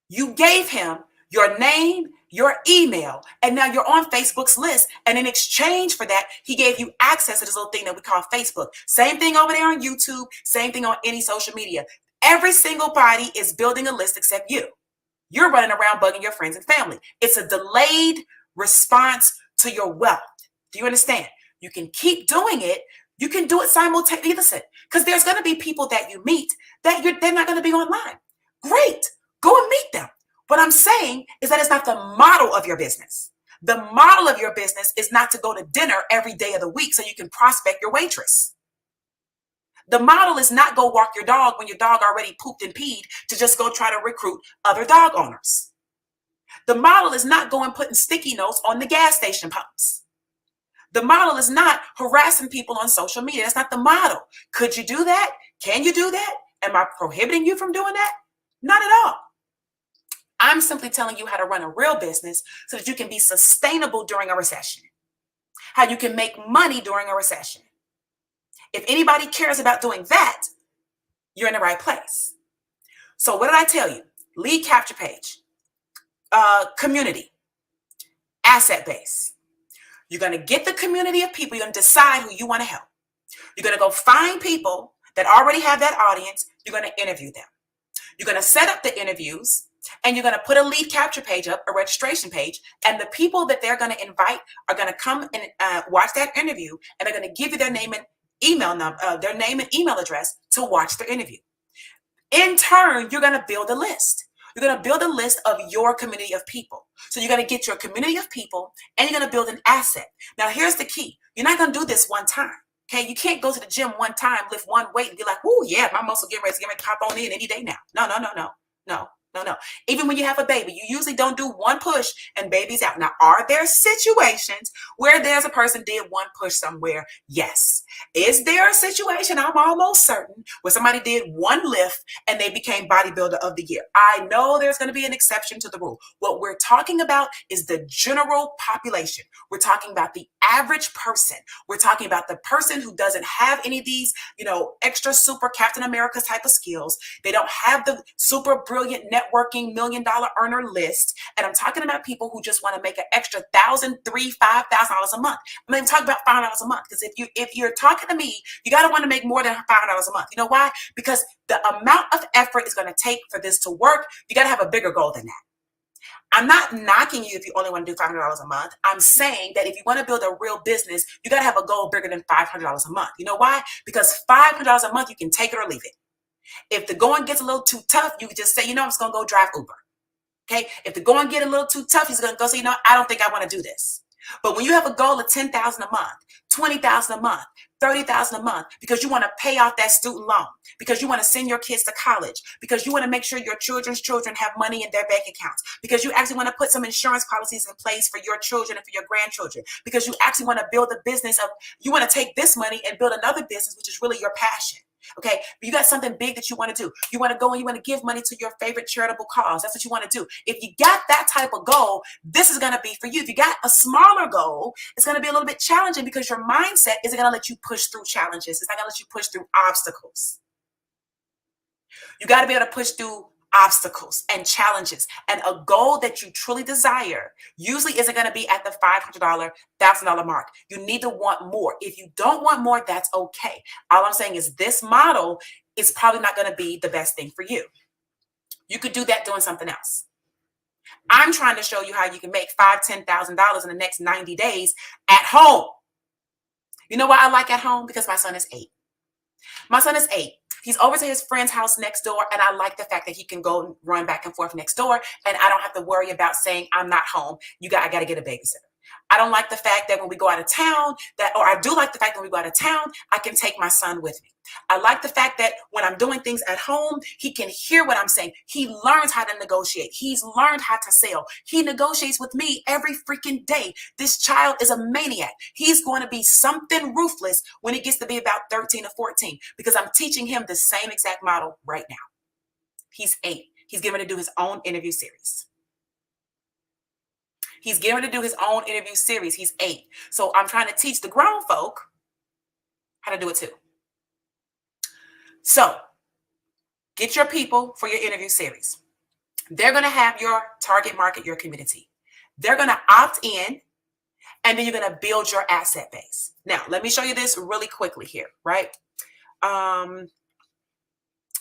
You gave him your name, your email, and now you're on Facebook's list. And in exchange for that, he gave you access to this little thing that we call Facebook. Same thing over there on YouTube, same thing on any social media. Every single body is building a list except you. You're running around bugging your friends and family. It's a delayed response to your wealth. Do you understand? You can keep doing it. You can do it simultaneously. Listen, because there's going to be people that you meet that they're not going to be online. Great. Go and meet them. What I'm saying is that it's not the model of your business. The model of your business is not to go to dinner every day of the week so you can prospect your waitress. The model is not go walk your dog when your dog already pooped and peed to just go try to recruit other dog owners. The model is not going putting sticky notes on the gas station pumps. The model is not harassing people on social media. That's not the model. Could you do that? Can you do that? Am I prohibiting you from doing that? Not at all. I'm simply telling you how to run a real business so that you can be sustainable during a recession, how you can make money during a recession. If anybody cares about doing that, you're in the right place. So what did I tell you? Lead capture page, community, asset base. You're going to get the community of people. You're going to decide who you want to help. You're going to go find people that already have that audience. You're going to interview them. You're going to set up the interviews, and you're going to put a lead capture page up, a registration page, and the people that they're going to invite are going to come and watch that interview, and they're going to give you their name and email number, their name and email address to watch the interview. In turn, you're going to build a list. You're going to build a list of your community of people. So you're going to get your community of people, and you're going to build an asset. Now, here's the key. You're not going to do this one time. Okay, you can't go to the gym one time, lift one weight, and be like, "Oh yeah, my muscle get ready to pop on in any day now." No. Even when you have a baby, you usually don't do one push and baby's out. Now, are there situations where there's a person did one push somewhere? Yes. Is there a situation, I'm almost certain, where somebody did one lift and they became bodybuilder of the year? I know there's going to be an exception to the rule. What we're talking about is the general population. We're talking about the average person. We're talking about the person who doesn't have any of these, extra super Captain America type of skills. They don't have the super brilliant networking $1 million earner list. And I'm talking about people who just want to make an extra $1,000, $3,000, $5,000 a month. I'm going to talk about $500 a month, because if you're talking to me, you got to want to make more than $500 a month. You know why? Because the amount of effort it's going to take for this to work, you got to have a bigger goal than that. I'm not knocking you if you only want to do $500 a month. I'm saying that if you want to build a real business, you got to have a goal bigger than $500 a month. You know why? Because $500 a month, you can take it or leave it. If the going gets a little too tough, you can just say, I'm just going to go drive Uber. Okay? If the going get a little too tough, he's going to go say, I don't think I want to do this. But when you have a goal of $10,000 a month, $20,000 a month, $30,000 a month, because you want to pay off that student loan, because you want to send your kids to college, because you want to make sure your children's children have money in their bank accounts, because you actually want to put some insurance policies in place for your children and for your grandchildren, because you actually want to build a business you want to take this money and build another business, which is really your passion. Okay, but you got something big that you want to do. You want to go and you want to give money to your favorite charitable cause. That's what you want to do. If you got that type of goal, this is going to be for you. If you got a smaller goal, it's going to be a little bit challenging, because your mindset isn't going to let you push through challenges. It's not going to let you push through obstacles. You got to be able to push through obstacles and challenges, and a goal that you truly desire usually isn't going to be at the $500, $1,000 mark. You need to want more. If you don't want more, that's okay. All I'm saying is this model is probably not going to be the best thing for you. You could do that doing something else. I'm trying to show you how you can make $5,000, $10,000 in the next 90 days at home. You know why I like at home? Because my son is 8. My son is 8. He's over to his friend's house next door, and I like the fact that he can go and run back and forth next door, and I don't have to worry about saying I'm not home. I got to get a babysitter. I don't like the fact that when we go out of town, I do like the fact that when we go out of town, I can take my son with me. I like the fact that when I'm doing things at home, he can hear what I'm saying. He learns how to negotiate. He's learned how to sell. He negotiates with me every freaking day. This child is a maniac. He's going to be something ruthless when he gets to be about 13 or 14, because I'm teaching him the same exact model right now. He's 8. He's getting ready to do his own interview series. He's getting ready to do his own interview series. He's 8. So I'm trying to teach the grown folk how to do it too. So get your people for your interview series. They're going to have your target market, your community. They're going to opt in, and then you're going to build your asset base. Now, let me show you this really quickly here, right?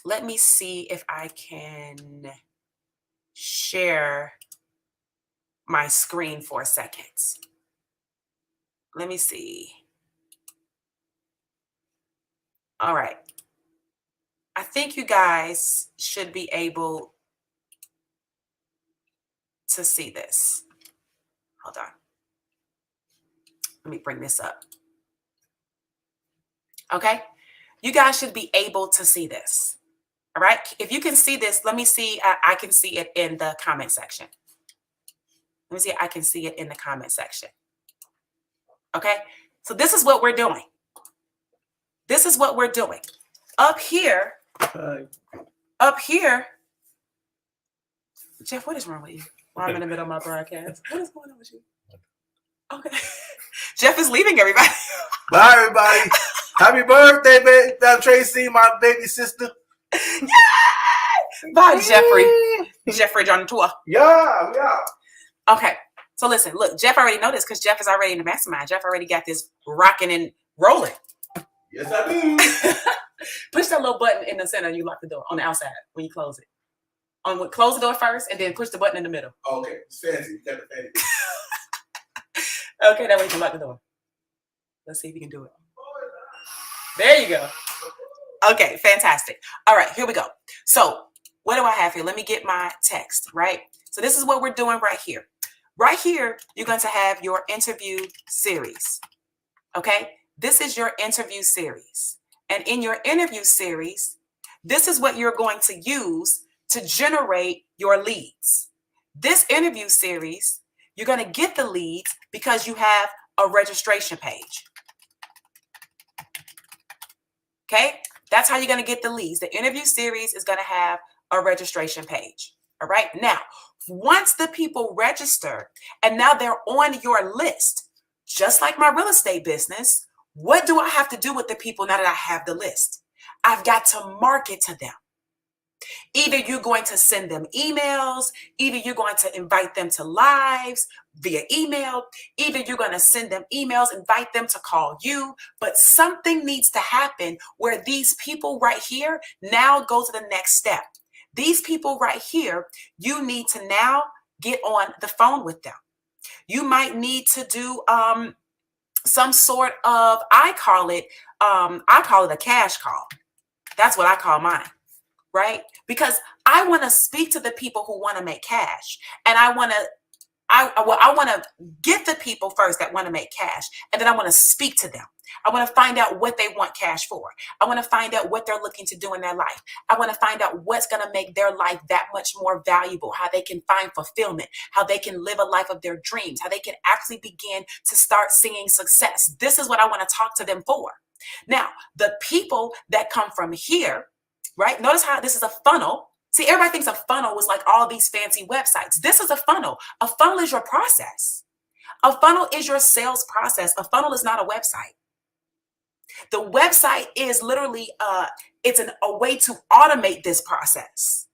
Let me see if I can share my screen for a second. Let me see. All right. I think you guys should be able to see this. Hold on. Let me bring this up. Okay. You guys should be able to see this. All right. If you can see this, let me see. I can see it in the comment section. Let me see. I can see it in the comment section. Okay. So this is what we're doing. This is what we're doing. Up here, Up here, Jeff, what is wrong with you? While I'm in the middle of my broadcast. What is going on with you? Okay. Jeff is leaving everybody. Bye, everybody. Happy birthday, baby. Tracy, my baby sister. Yay! Bye, Jeffrey. Jeffrey John Tour. Yeah. Okay. So listen, look, Jeff already know this because Jeff is already in the mastermind. Jeff already got this rocking and rolling. Yes, I do. Push that little button in the center and you lock the door on the outside when you close it. Close the door first and then push the button in the middle. Okay, it's fancy. You got the fancy. Okay, that way you can lock the door. Let's see if you can do it. There you go. Okay, fantastic. All right, here we go. So what do I have here? Let me get my text, right? So this is what we're doing right here. Right here, you're going to have your interview series. Okay, this is your interview series. And in your interview series, this is what you're going to use to generate your leads. This interview series, you're going to get the leads because you have a registration page. Okay, that's how you're going to get the leads. The interview series is going to have a registration page. All right, now, once the people register and now they're on your list, just like my real estate business, what do I have to do with the people now that I have the list? I've got to market to them. Either you're going to send them emails, either you're going to invite them to lives via email, either you're going to send them emails, invite them to call you, but something needs to happen where these people right here now go to the next step. These people right here, you need to now get on the phone with them. You might need to do some sort of, I call it a cash call. That's what I call mine. Right? Because I want to speak to the people who want to make cash. And I want to get the people first that want to make cash. And then I want to speak to them. I want to find out what they want cash for. I want to find out what they're looking to do in their life. I want to find out what's going to make their life that much more valuable, how they can find fulfillment, how they can live a life of their dreams, how they can actually begin to start seeing success. This is what I want to talk to them for. Now, the people that come from here, right? Notice how this is a funnel. See, everybody thinks a funnel was like all these fancy websites. This is a funnel. A funnel is your process. A funnel is your sales process. A funnel is not a website. The website is literally, it's a way to automate this process,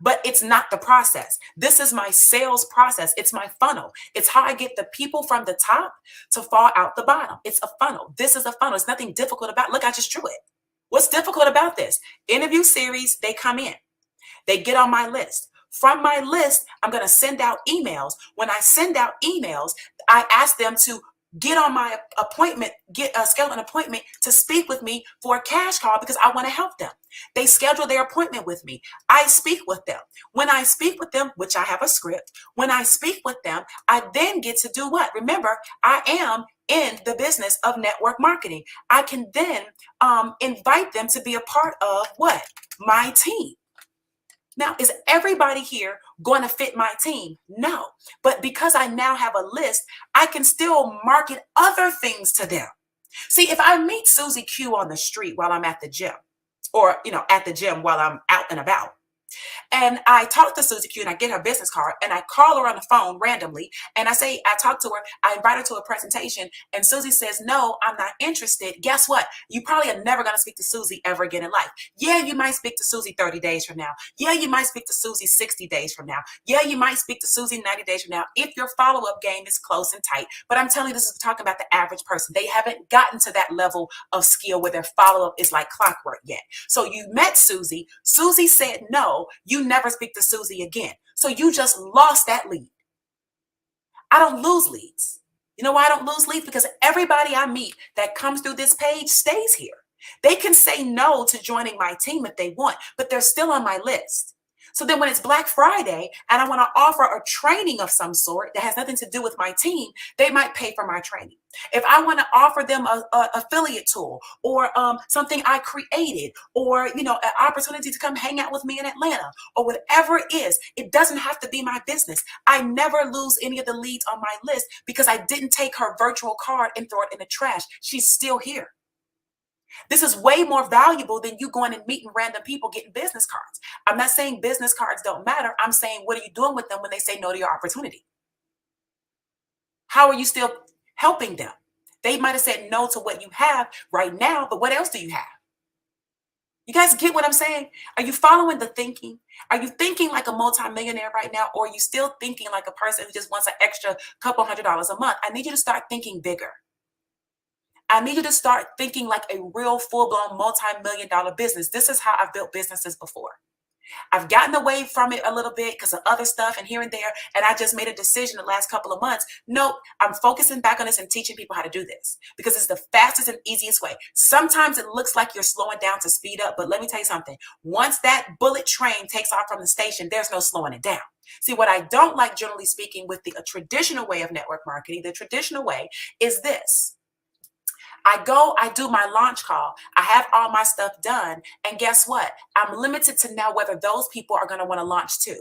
but it's not the process. This is my sales process. It's my funnel. It's how I get the people from the top to fall out the bottom. It's a funnel. This is a funnel. It's nothing difficult about it. Look, I just drew it. What's difficult about this? Interview series, they come in. They get on my list. From my list, I'm going to send out emails. When I send out emails, I ask them to get on my appointment, schedule an appointment to speak with me for a cash call because I want to help them. They schedule their appointment with me. I speak with them. When I speak with them, which I have a script, when I speak with them, I then get to do what? Remember, I am in the business of network marketing. I can then invite them to be a part of what? My team. Now, is everybody here going to fit my team? No. But because I now have a list, I can still market other things to them. See, if I meet Susie Q on the street while I'm at the gym, or, at the gym while I'm out and about, and I talk to Susie Q and I get her business card and I call her on the phone randomly and I talk to her, I invite her to a presentation and Susie says, no, I'm not interested. Guess what? You probably are never going to speak to Susie ever again in life. Yeah, you might speak to Susie 30 days from now. Yeah, you might speak to Susie 60 days from now. Yeah, you might speak to Susie 90 days from now if your follow-up game is close and tight. But I'm telling you, this is talking about the average person. They haven't gotten to that level of skill where their follow-up is like clockwork yet. So you met Susie. Susie said no. You never speak to Susie again. So you just lost that lead. I don't lose leads. You know why I don't lose leads? Because everybody I meet that comes through this page stays here. They can say no to joining my team if they want, but they're still on my list. So then when it's Black Friday and I want to offer a training of some sort that has nothing to do with my team, they might pay for my training. If I want to offer them an affiliate tool or something I created or, an opportunity to come hang out with me in Atlanta or whatever it is, it doesn't have to be my business. I never lose any of the leads on my list because I didn't take her virtual card and throw it in the trash. She's still here. This is way more valuable than you going and meeting random people getting business cards. I'm not saying business cards don't matter. I'm saying, what are you doing with them when they say no to your opportunity? How are you still helping them? They might have said no to what you have right now, but what else do you have? You guys get what I'm saying? Are you following the thinking? Are you thinking like a multimillionaire right now? Or are you still thinking like a person who just wants an extra couple $100s a month? I need you to start thinking bigger. I need you to start thinking like a real full-blown multi-million-dollar business. This is how I've built businesses before. I've gotten away from it a little bit because of other stuff and here and there. And I just made a decision the last couple of months. Nope, I'm focusing back on this and teaching people how to do this because it's the fastest and easiest way. Sometimes it looks like you're slowing down to speed up, but let me tell you something. Once that bullet train takes off from the station, there's no slowing it down. See, what I don't like, generally speaking, with the traditional way of network marketing, the traditional way is this. I do my launch call. I have all my stuff done. And guess what? I'm limited to now whether those people are going to want to launch too.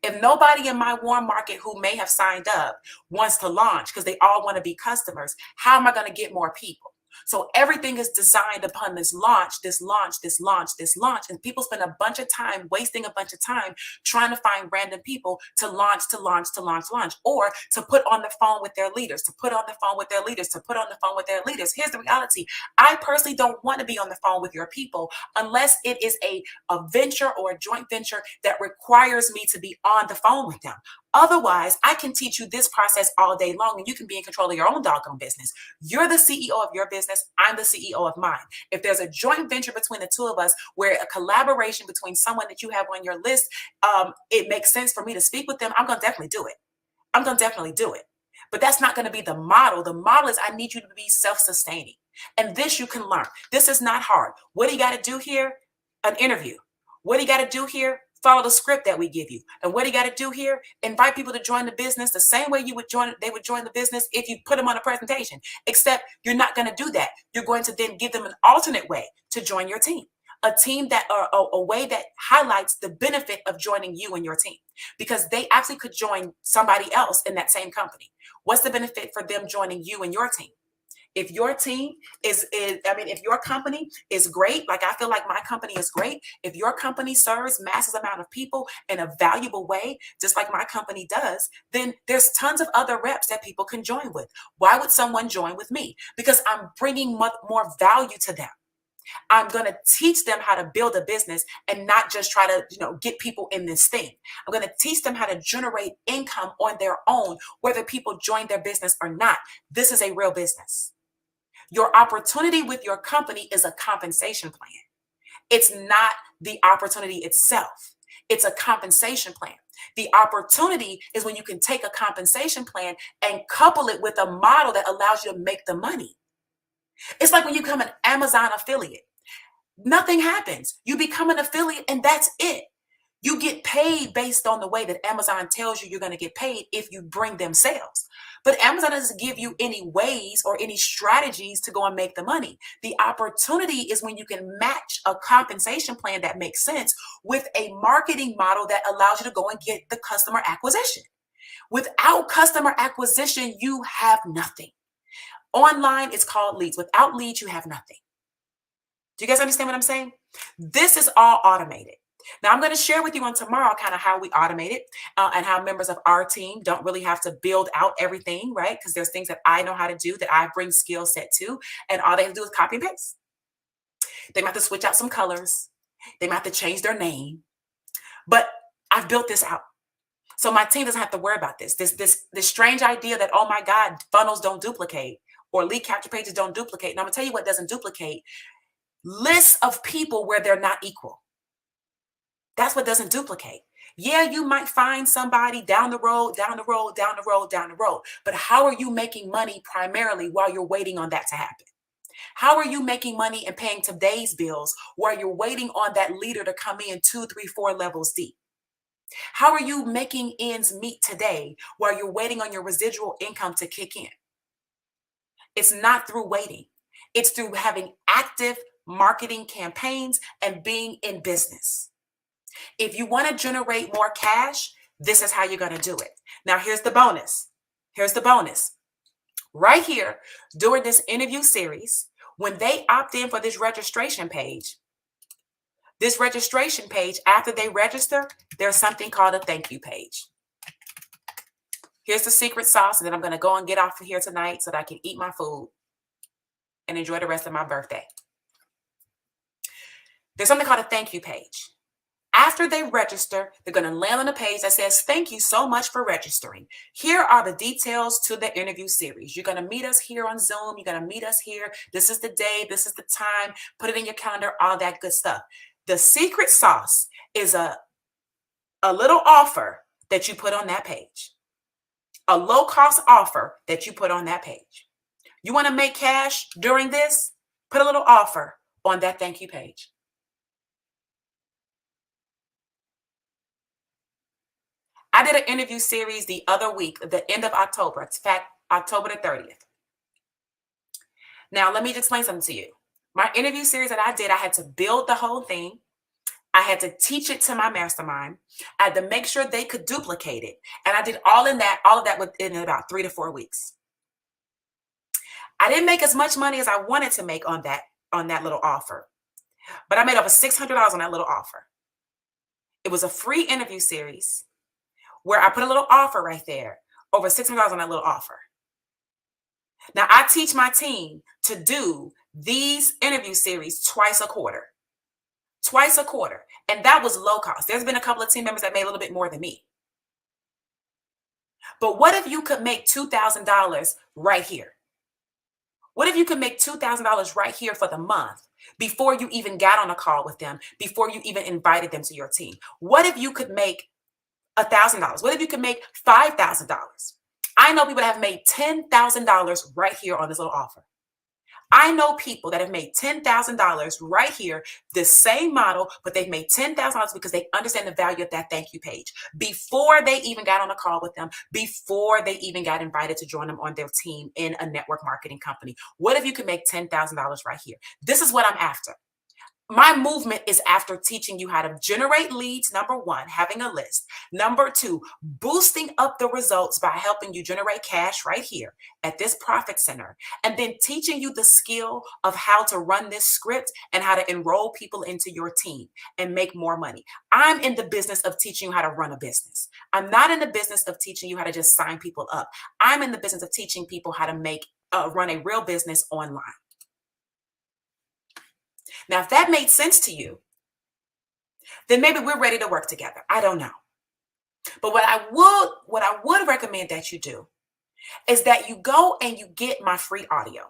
If nobody in my warm market who may have signed up wants to launch because they all want to be customers, how am I going to get more people? So everything is designed upon this launch, this launch, this launch, this launch. And people spend a bunch of time wasting a bunch of time trying to find random people to launch, or to put on the phone with their leaders, to put on the phone with their leaders, to put on the phone with their leaders. Here's the reality. I personally don't want to be on the phone with your people unless it is a venture or a joint venture that requires me to be on the phone with them. Otherwise, I can teach you this process all day long and you can be in control of your own doggone business. You're the CEO of your business. I'm the CEO of mine. If there's a joint venture between the two of us where a collaboration between someone that you have on your list, it makes sense for me to speak with them, I'm going to definitely do it. I'm going to definitely do it. But that's not going to be the model. The model is I need you to be self-sustaining. And this you can learn. This is not hard. What do you got to do here? An interview. What do you got to do here? Follow the script that we give you. And what do you got to do here? Invite people to join the business the same way they would join the business if you put them on a presentation, except you're not going to do that. You're going to then give them an alternate way to join your team, a team that a way that highlights the benefit of joining you and your team, because they actually could join somebody else in that same company. What's the benefit for them joining you and your team? If your team if your company is great, like I feel like my company is great, if your company serves massive amount of people in a valuable way, just like my company does, then there's tons of other reps that people can join with. Why would someone join with me? Because I'm bringing more value to them. I'm going to teach them how to build a business and not just try to, get people in this thing. I'm going to teach them how to generate income on their own, whether people join their business or not. This is a real business. Your opportunity with your company is a compensation plan. It's not the opportunity itself. It's a compensation plan. The opportunity is when you can take a compensation plan and couple it with a model that allows you to make the money. It's like when you become an Amazon affiliate. Nothing happens. You become an affiliate and that's it. You get paid based on the way that Amazon tells you you're going to get paid if you bring them sales. But Amazon doesn't give you any ways or any strategies to go and make the money. The opportunity is when you can match a compensation plan that makes sense with a marketing model that allows you to go and get the customer acquisition. Without customer acquisition, you have nothing. Online, it's called leads. Without leads, you have nothing. Do you guys understand what I'm saying? This is all automated. Now, I'm going to share with you on tomorrow kind of how we automate it and how members of our team don't really have to build out everything, right? Because there's things that I know how to do that I bring skill set to, and all they have to do is copy and paste. They might have to switch out some colors. They might have to change their name. But I've built this out. So my team doesn't have to worry about this. This strange idea that, oh my God, funnels don't duplicate or lead capture pages don't duplicate. And I'm going to tell you what doesn't duplicate. Lists of people where they're not equal. That's what doesn't duplicate. Yeah, you might find somebody down the road. But how are you making money primarily while you're waiting on that to happen? How are you making money and paying today's bills while you're waiting on that leader to come in 2, 3, 4 levels deep? How are you making ends meet today while you're waiting on your residual income to kick in? It's not through waiting. It's through having active marketing campaigns and being in business. If you want to generate more cash, this is how you're going to do it. Now, here's the bonus. Right here, during this interview series, When they opt in for this registration page, after they register, there's something called a thank you page. Here's the secret sauce, and then I'm going to go and get off of here tonight so that I can eat my food and enjoy the rest of my birthday. There's something called a thank you page. After they register, they're going to land on a page that says, thank you so much for registering. Here are the details to the interview series. You're going to meet us here on Zoom. You're going to meet us here. This is the day. This is the time. Put it in your calendar, all that good stuff. The secret sauce is a little offer that you put on that page. A low-cost offer that you put on that page. You want to make cash during this? Put a little offer on that thank you page. I did an interview series the other week, the end of October. In fact, October the 30th. Now, let me just explain something to you. My interview series that I did, I had to build the whole thing. I had to teach it to my mastermind. I had to make sure they could duplicate it. And I did all of that within about 3 to 4 weeks. I didn't make as much money as I wanted to make on that little offer, but I made over $600 on that little offer. It was a free interview series where I put a little offer right there, over $600 on that little offer. Now, I teach my team to do these interview series twice a quarter. And that was low cost. There's been a couple of team members that made a little bit more than me. But what if you could make $2,000 right here? What if you could make $2,000 right here for the month before you even got on a call with them, before you even invited them to your team? What if you could make $1,000? What if you could make $5,000? I know people that have made $10,000 right here on this little offer. I know people that have made $10,000 right here, the same model, but they've made $10,000 because they understand the value of that thank you page before they even got on a call with them, before they even got invited to join them on their team in a network marketing company. What if you could make $10,000 right here? This is what I'm after. My movement is after teaching you how to generate leads, number one, having a list. Number two, boosting up the results by helping you generate cash right here at this profit center. And then teaching you the skill of how to run this script and how to enroll people into your team and make more money. I'm in the business of teaching you how to run a business. I'm not in the business of teaching you how to just sign people up. I'm in the business of teaching people how to run a real business online. Now, if that made sense to you, then maybe we're ready to work together. I don't know. But what I would recommend that you do is that you go and you get my free audio.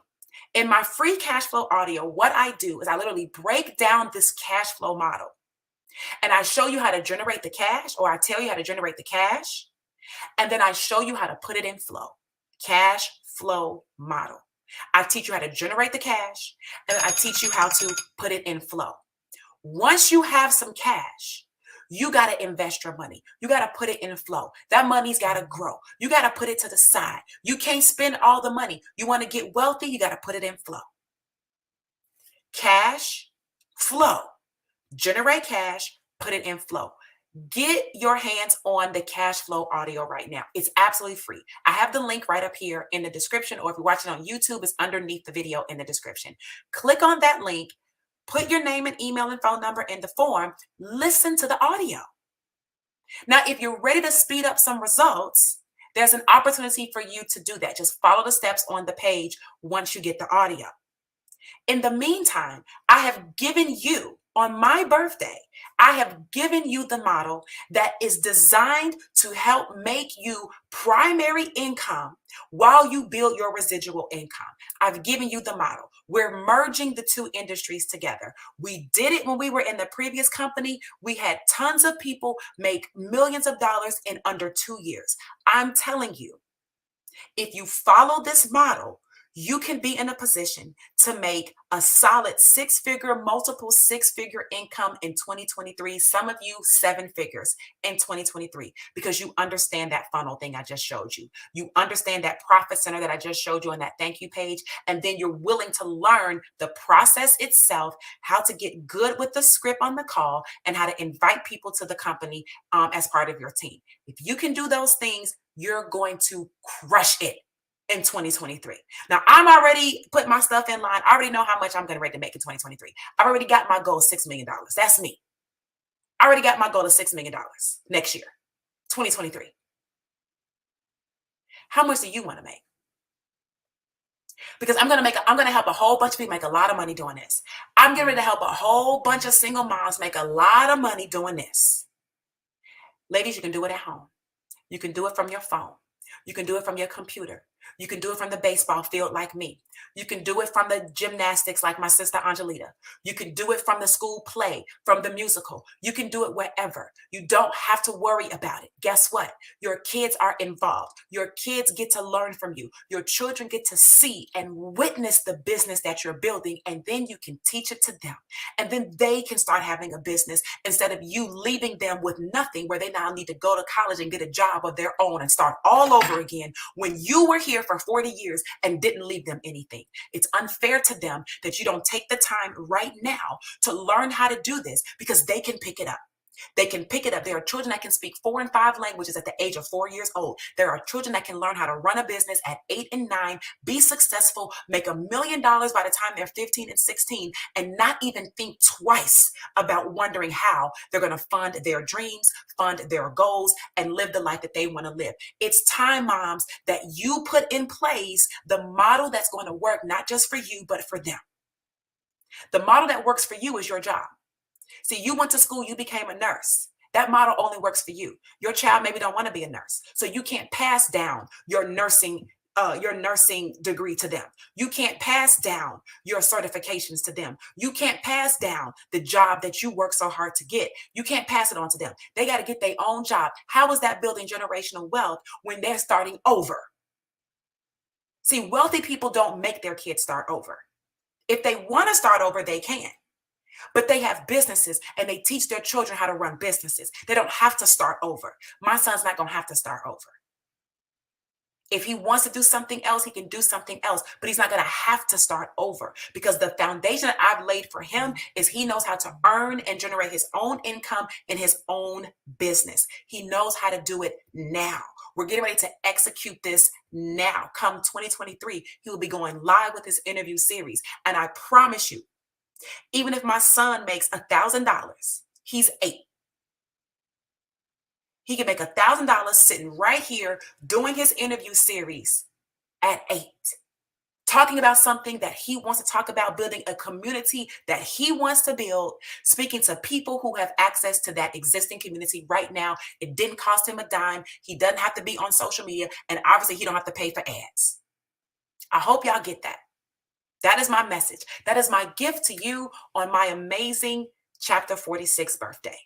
In my free cash flow audio, what I do is I literally break down this cash flow model. And I show you how to generate the cash, or I tell you how to generate the cash. And then I show you how to put it in flow. Cash flow model. I teach you how to generate the cash, and I teach you how to put it in flow. Once you have some cash, you got to invest your money. You got to put it in flow. That money's got to grow. You got to put it to the side. You can't spend all the money. You want to get wealthy, you got to put it in flow. Cash, flow. Generate cash, put it in flow. Get your hands on the cash flow audio right now. It's absolutely free. I have the link right up here in the description, or if you're watching on YouTube, it's underneath the video in the description. Click on that link, put your name and email and phone number in the form, listen to the audio. Now, if you're ready to speed up some results, there's an opportunity for you to do that. Just follow the steps on the page once you get the audio. In the meantime, I have given you, on my birthday, I have given you the model that is designed to help make you primary income while you build your residual income. I've given you the model. We're merging the two industries together. We did it when we were in the previous company. We had tons of people make millions of dollars in under 2 years. I'm telling you, if you follow this model, you can be in a position to make a solid multiple six-figure income in 2023. Some of you 7 figures in 2023, because you understand that funnel thing I just showed you. You understand that profit center that I just showed you on that thank you page. And then you're willing to learn the process itself, how to get good with the script on the call, and how to invite people to the company as part of your team. If you can do those things, you're going to crush it. in 2023. Now, I'm already putting my stuff in line. I already know how much I'm getting ready to make in 2023. I've already got my goal, $6 million. That's me. I already got my goal of $6 million next year, 2023. How much do you want to make? Because I'm going to help a whole bunch of people make a lot of money doing this. I'm getting ready to help a whole bunch of single moms make a lot of money doing this. Ladies, you can do it at home. You can do it from your phone. You can do it from your computer. You can do it from the baseball field like me. You can do it from the gymnastics like my sister Angelita. You can do it from the school play, from the musical. You can do it wherever. You don't have to worry about it. Guess what? Your kids are involved. Your kids get to learn from you. Your children get to see and witness the business that you're building, and then you can teach it to them. And then they can start having a business instead of you leaving them with nothing, where they now need to go to college and get a job of their own and start all over again when you were here for 40 years and didn't leave them anything. It's unfair to them that you don't take the time right now to learn how to do this, because they can pick it up. They can pick it up. There are children that can speak 4 and 5 languages at the age of 4 years old. There are children that can learn how to run a business at 8 and 9, be successful, make $1 million by the time they're 15 and 16, and not even think twice about wondering how they're going to fund their dreams, fund their goals, and live the life that they want to live. It's time, moms, that you put in place the model that's going to work, not just for you, but for them. The model that works for you is your job. See, you went to school, you became a nurse. That model only works for you. Your child maybe don't want to be a nurse, so you can't pass down your nursing degree to them. You can't pass down your certifications to them. You can't pass down the job that you work so hard to get. You can't pass it on to them. They got to get their own job. How is that building generational wealth when they're starting over? See, wealthy people don't make their kids start over. If they want to start over, they can. But they have businesses and they teach their children how to run businesses. They don't have to start over. My son's not going to have to start over. If he wants to do something else, he can do something else, but he's not going to have to start over, because the foundation that I've laid for him is he knows how to earn and generate his own income in his own business. He knows how to do it now. We're getting ready to execute this now. Come 2023, he will be going live with his interview series. And I promise you, even if my son makes $1,000, he's 8. He can make $1,000 sitting right here doing his interview series at 8, talking about something that he wants to talk about, building a community that he wants to build, speaking to people who have access to that existing community right now. It didn't cost him a dime. He doesn't have to be on social media, and obviously he don't have to pay for ads. I hope y'all get that. That is my message. That is my gift to you on my amazing chapter 46 birthday.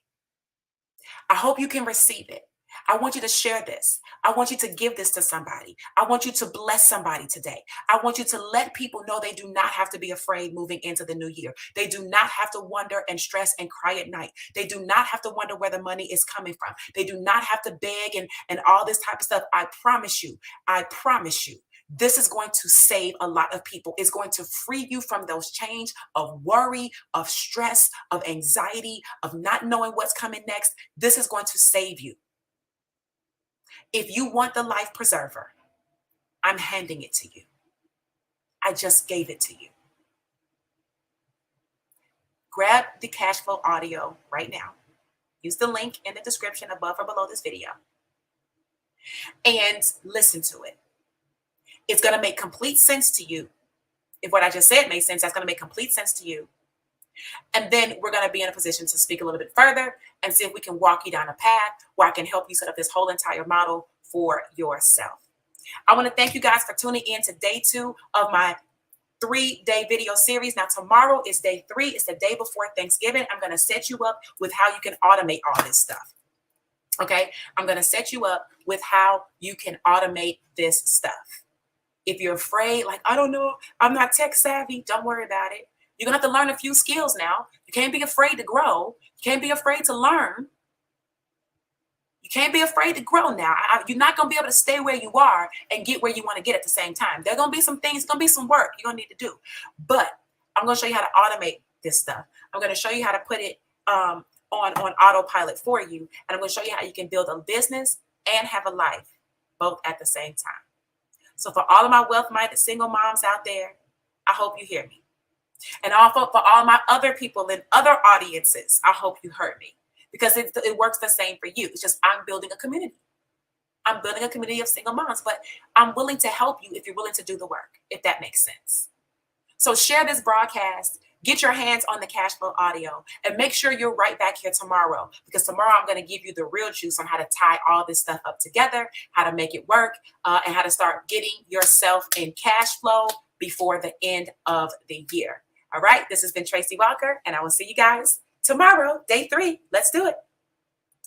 I hope you can receive it. I want you to share this. I want you to give this to somebody. I want you to bless somebody today. I want you to let people know they do not have to be afraid moving into the new year. They do not have to wonder and stress and cry at night. They do not have to wonder where the money is coming from. They do not have to beg and all this type of stuff. I promise you, this is going to save a lot of people. It's going to free you from those chains of worry, of stress, of anxiety, of not knowing what's coming next. This is going to save you. If you want the life preserver, I'm handing it to you. I just gave it to you. Grab the cash flow audio right now. Use the link in the description above or below this video and listen to it. It's going to make complete sense to you. If what I just said made sense, that's going to make complete sense to you. And then we're going to be in a position to speak a little bit further and see if we can walk you down a path where I can help you set up this whole entire model for yourself. I want to thank you guys for tuning in to day 2 of my 3-day video series. Now, tomorrow is day 3. It's the day before Thanksgiving. I'm going to set you up with how you can automate all this stuff. Okay? I'm going to set you up with how you can automate this stuff. If you're afraid, like, I don't know, I'm not tech savvy, don't worry about it. You're going to have to learn a few skills now. You can't be afraid to grow. You can't be afraid to learn. You can't be afraid to grow now. You're not going to be able to stay where you are and get where you want to get at the same time. There are going to be some things, going to be some work you're going to need to do. But I'm going to show you how to automate this stuff. I'm going to show you how to put it on autopilot for you. And I'm going to show you how you can build a business and have a life both at the same time. So for all of my wealth-minded single moms out there, I hope you hear me. And also for all my other people in other audiences, I hope you heard me, because it works the same for you. It's just I'm building a community. I'm building a community of single moms, but I'm willing to help you if you're willing to do the work, if that makes sense. So share this broadcast, get your hands on the cash flow audio, and make sure you're right back here tomorrow, because tomorrow I'm going to give you the real juice on how to tie all this stuff up together, how to make it work, and how to start getting yourself in cash flow before the end of the year. All right, this has been Tracy Walker, and I will see you guys tomorrow, day 3. Let's do it.